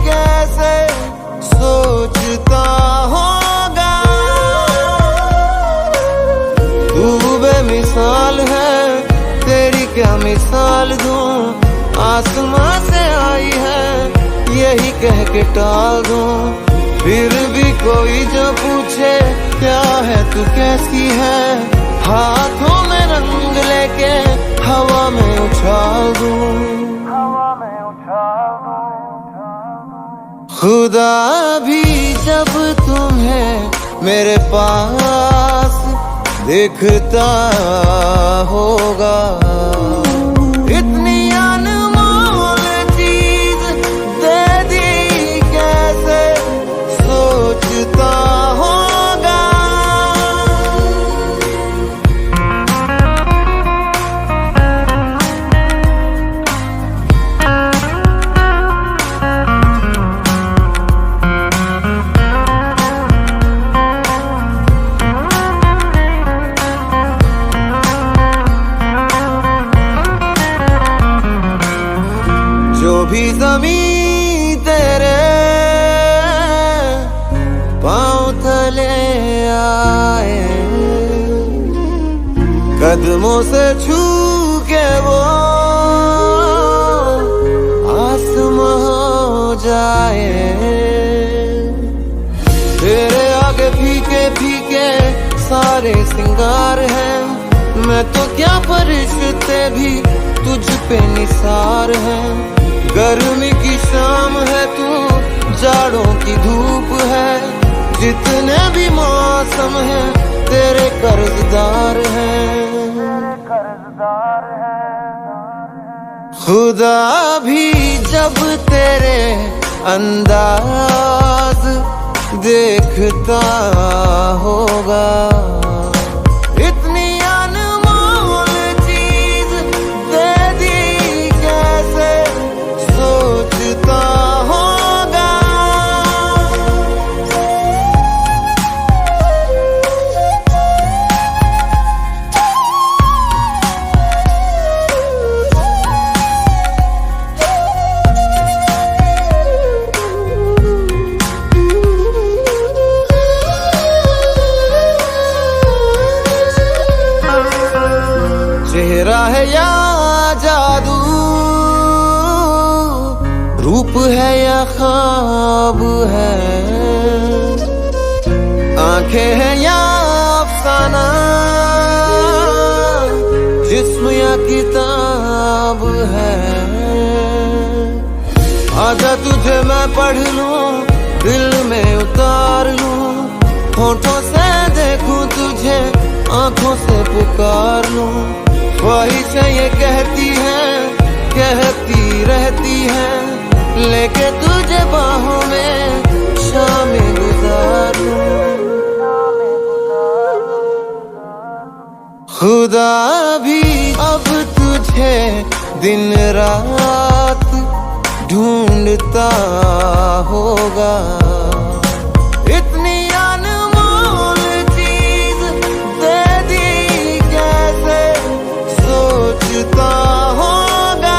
कैसे सोचता होगा। तू बेमिसाल है, तेरी क्या मिसाल दूं। आसमां से आई है, यही कह के टाल दूं। फिर भी कोई जो पूछे क्या है तू कैसी है, हाथों में रंग लेके हवा में उछाल दूं। खुदा भी जब तुम्हें मेरे पास देखता होगा। इतनी अनमोल चीज दे दी कैसे सोचता होगा। कदमों से छू के वो आसमां हो जाए। तेरे आगे फीके फीके सारे सिंगार हैं, मैं तो क्या फरिश्ते भी तुझ पे निसार हैं। गर्मी की शाम है तू, जाड़ों की धूप है, जितने भी मौसम है तेरे कर्जदार हैं। खुदा भी जब तेरे अंदाज देखता होगा, इतनी अनमोल चीज दे दी कैसे सोचता होगा। चेहरा है या जादू, रूप है या ख्वाब है, आंखें हैं या अफसाना, जिस्म या किताब है। आजा तुझे मैं पढ़ लूं, दिल में उतार लूं, होठों से देखूं तुझे, आंखों से पुकार लूं। ख्वाहिशें ये कहती हैं, कहती रहती हैं, लेके तुझे बाहों में शामें गुजारूं। खुदा भी अब तुझे दिन रात ढूंढता होगा, इतनी अनमोल चीज दे दी कैसे सोचता होगा।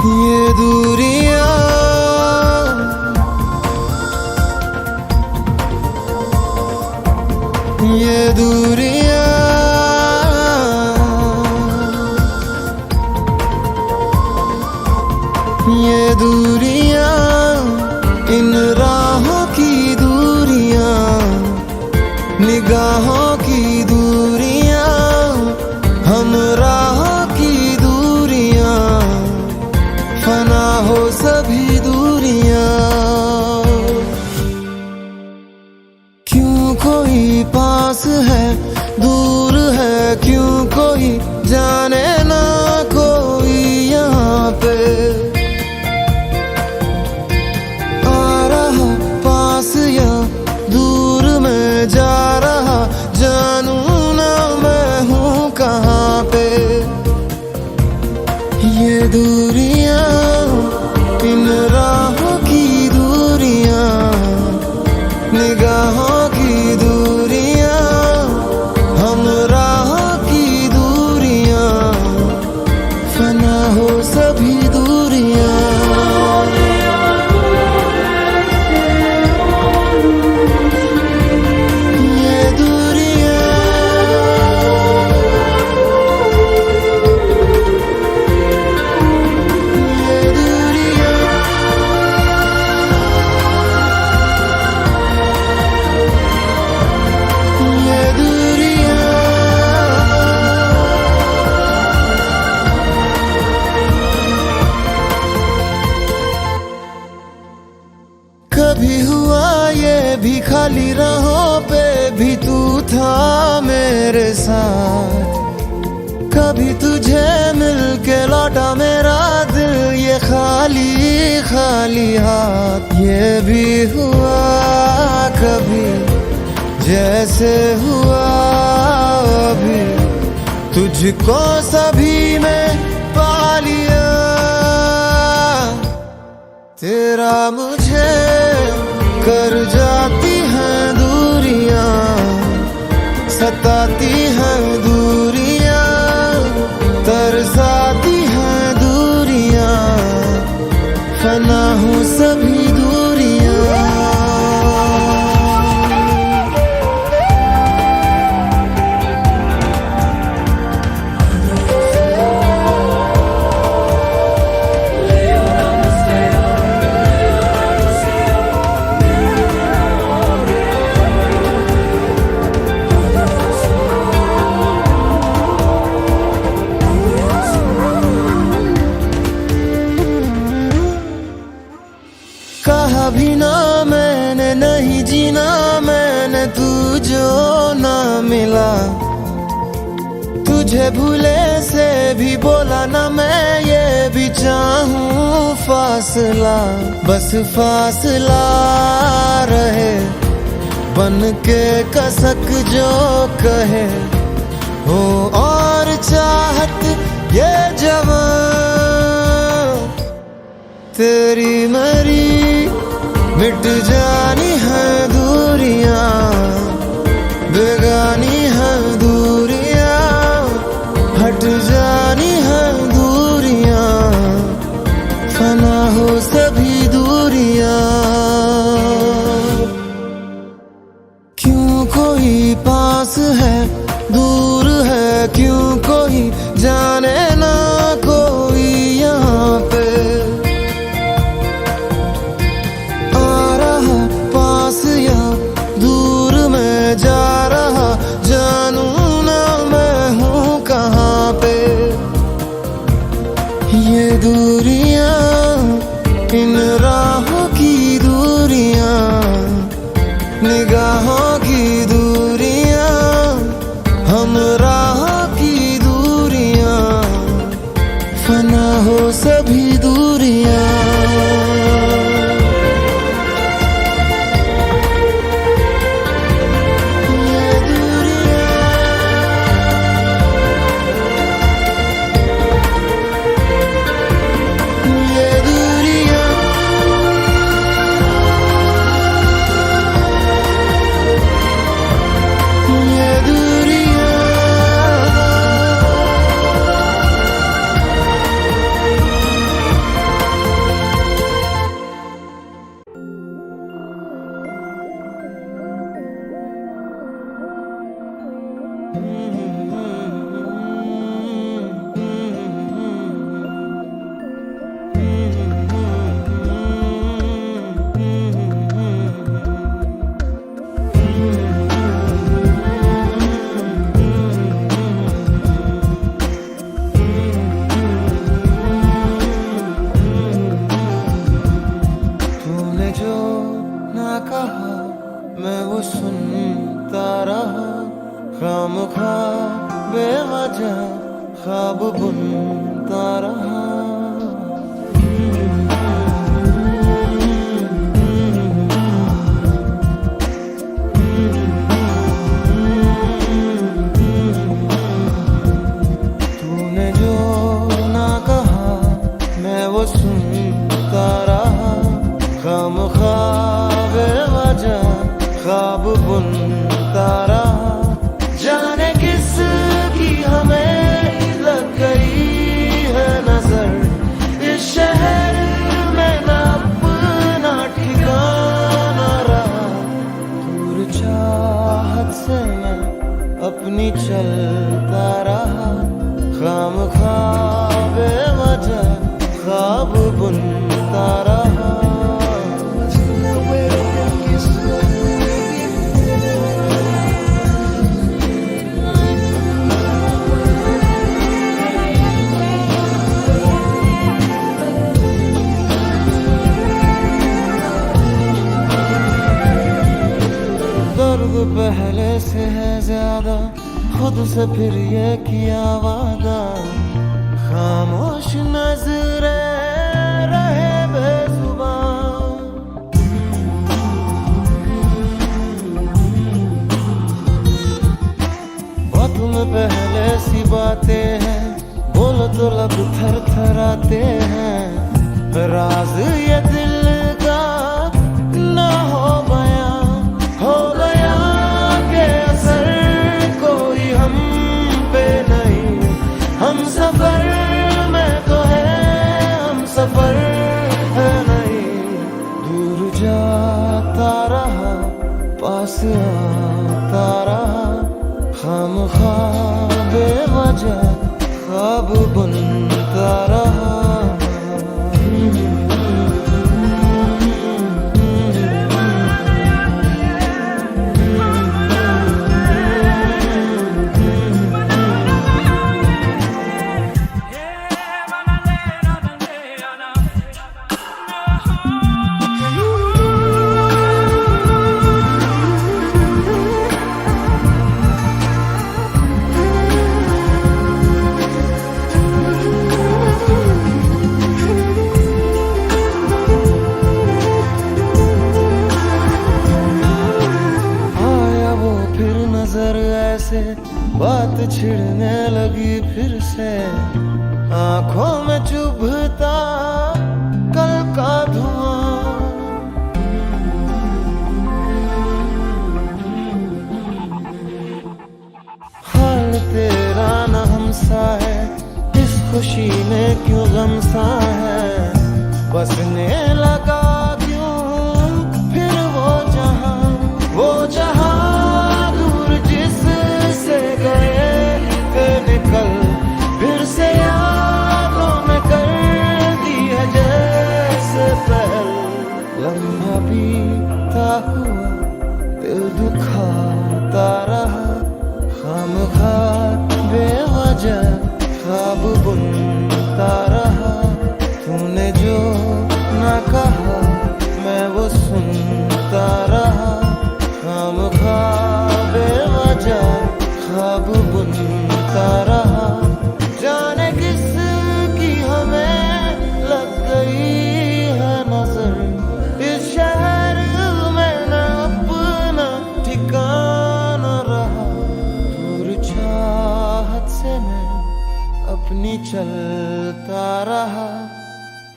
ये दूरियां ये दूरियां ये दूरियां, इन राहों की दूरियां, निगाहों की दूरियां, हम राहों की दूरियां, फना हो सभी दूरियां। क्यों कोई पास है दूर है, क्यों कोई जाने ना कोई यहाँ पे। आ रहा पास या दूर में जा रहा, जानू ना मैं हूँ कहाँ पे। ये दूरियां, इन राहों की दूरियां, निगाहों की दूरियां, मेरे साथ। कभी तुझे मिल के लौटा मेरा दिल ये खाली खाली हाथ। ये भी हुआ कभी जैसे हुआ अभी, तुझको सभी में पा लिया। तेरा मुझे कर जाती हैं दूरियां, सताती हैं दूरियां, तरसाती हैं दूरियां, फना हूँ सभी दूरियां। कहा भी ना मैंने नहीं जीना मैंने, तू जो ना मिला। तुझे भूले से भी बोला ना मैं, ये भी चाहूं फासला। बस फासला रहे बन के कसक जो कहे हो, और चाहत ये जवान तेरी मरी मिट जानी है दूरियां, बेगानी है दूरियां, हट जानी है दूरियां, फना हो सभी दूरियां। क्यों कोई पास है दूर है, क्यों कोई जाने ना कोई यहाँ पे। दूर में जा रहा जानू ना मैं हूँ कहाँ पे। ये दूरियां इन राहों की दूरियां, निगाहों की दूरियां, हम राहों की दूरियां, फना हो सभी दूरियां। मैं वो सुनता रहा, खामखा बेवजह ख्वाब बुनता रहा। तूने जो ना कहा मैं वो सुनता रहा, खामखा बेवजह ख्वाब बुनता रहा। जाने किस की हमें लग गई है नजर, इस शहर में ना अपना ठिकाना रहा। दूर चाहत से मैं अपनी चलता रहा, खामखा बेवजह ख्वाब बुनता रहा। दर्द पहले से है ज्यादा, खुद से फिर ये किया वादा, खामोश नजरे रहे बेजुबान। बातों में पहले सी बातें हैं, बोलो तो लब थर थराते हैं। राज ये दिल का ना हो गया के असर कोई हम पे नहीं। हम सफर में तो है, हम सफर है नहीं। दूर जाता रहा, पास आता रहा, खामखा बेवजह ख्वाब बुनता रहा। बात छिड़ने लगी फिर से, आंखों में चुभता कल का धुआं। हाल तेरा न हमसा है, इस खुशी में क्यों गम सा है। बसने लगा क्यों फिर वो जहां दूर जिससे गए थे निकल, फिर से यादों में कर दी है जैसे पहल। लम्हा बीता हुआ दिल दुखाता रहा, खामखा बेवजह ख्वाब बुनता रहा। तूने जो ना कहा मैं वो सुनता रहा, खामखा बेवजह ख्वाब बुनता रहा। जाने किसकी हमें लग गई है नजर, इस शहर में न अपना ठिकाना रहा। दूर चाहत से मैं अपनी चलता रहा,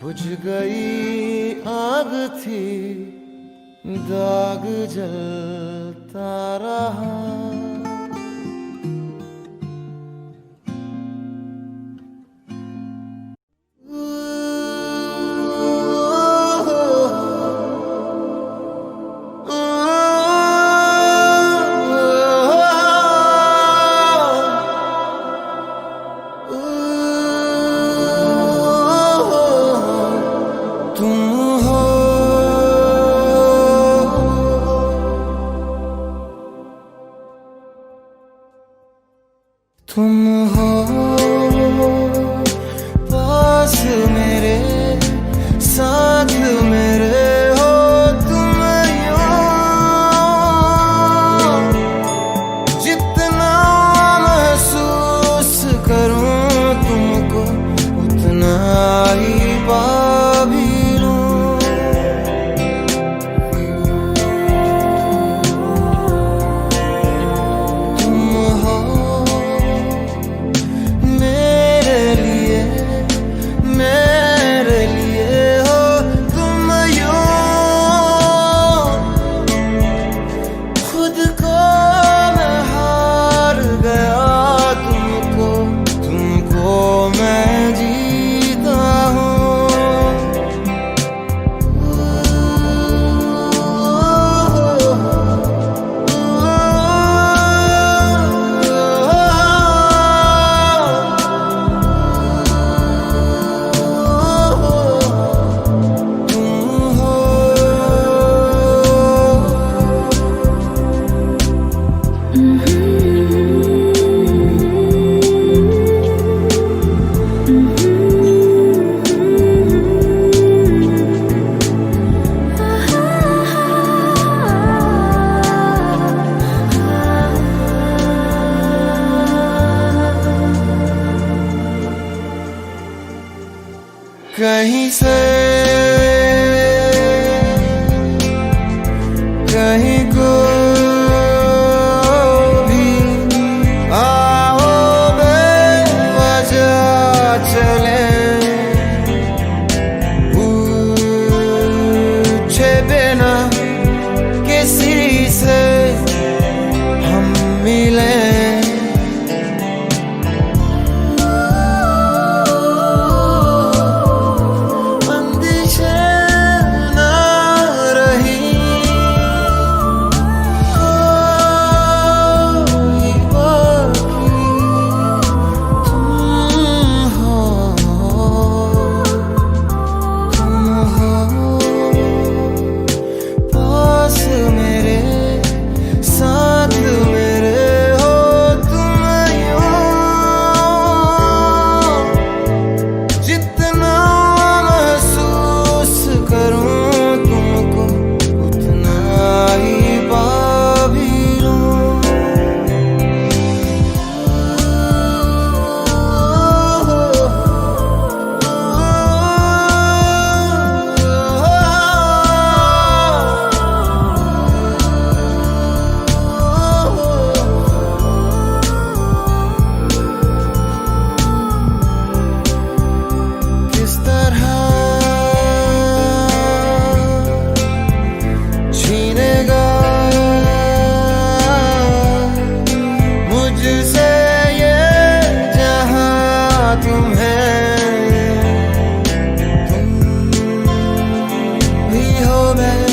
बुझ गई आग थी दाग जलता रहा। बिना किसी से हम मिले बंदिशें ना रही कोई बाकी तुम हो पास मेरे साथ मेरे हो तुम यूं जितना महसूस करूं तुमको उतना ही पा भी लूं किस तरह छीनेगा मुझसे ये जहां तुम्हें तुम भी हो मैं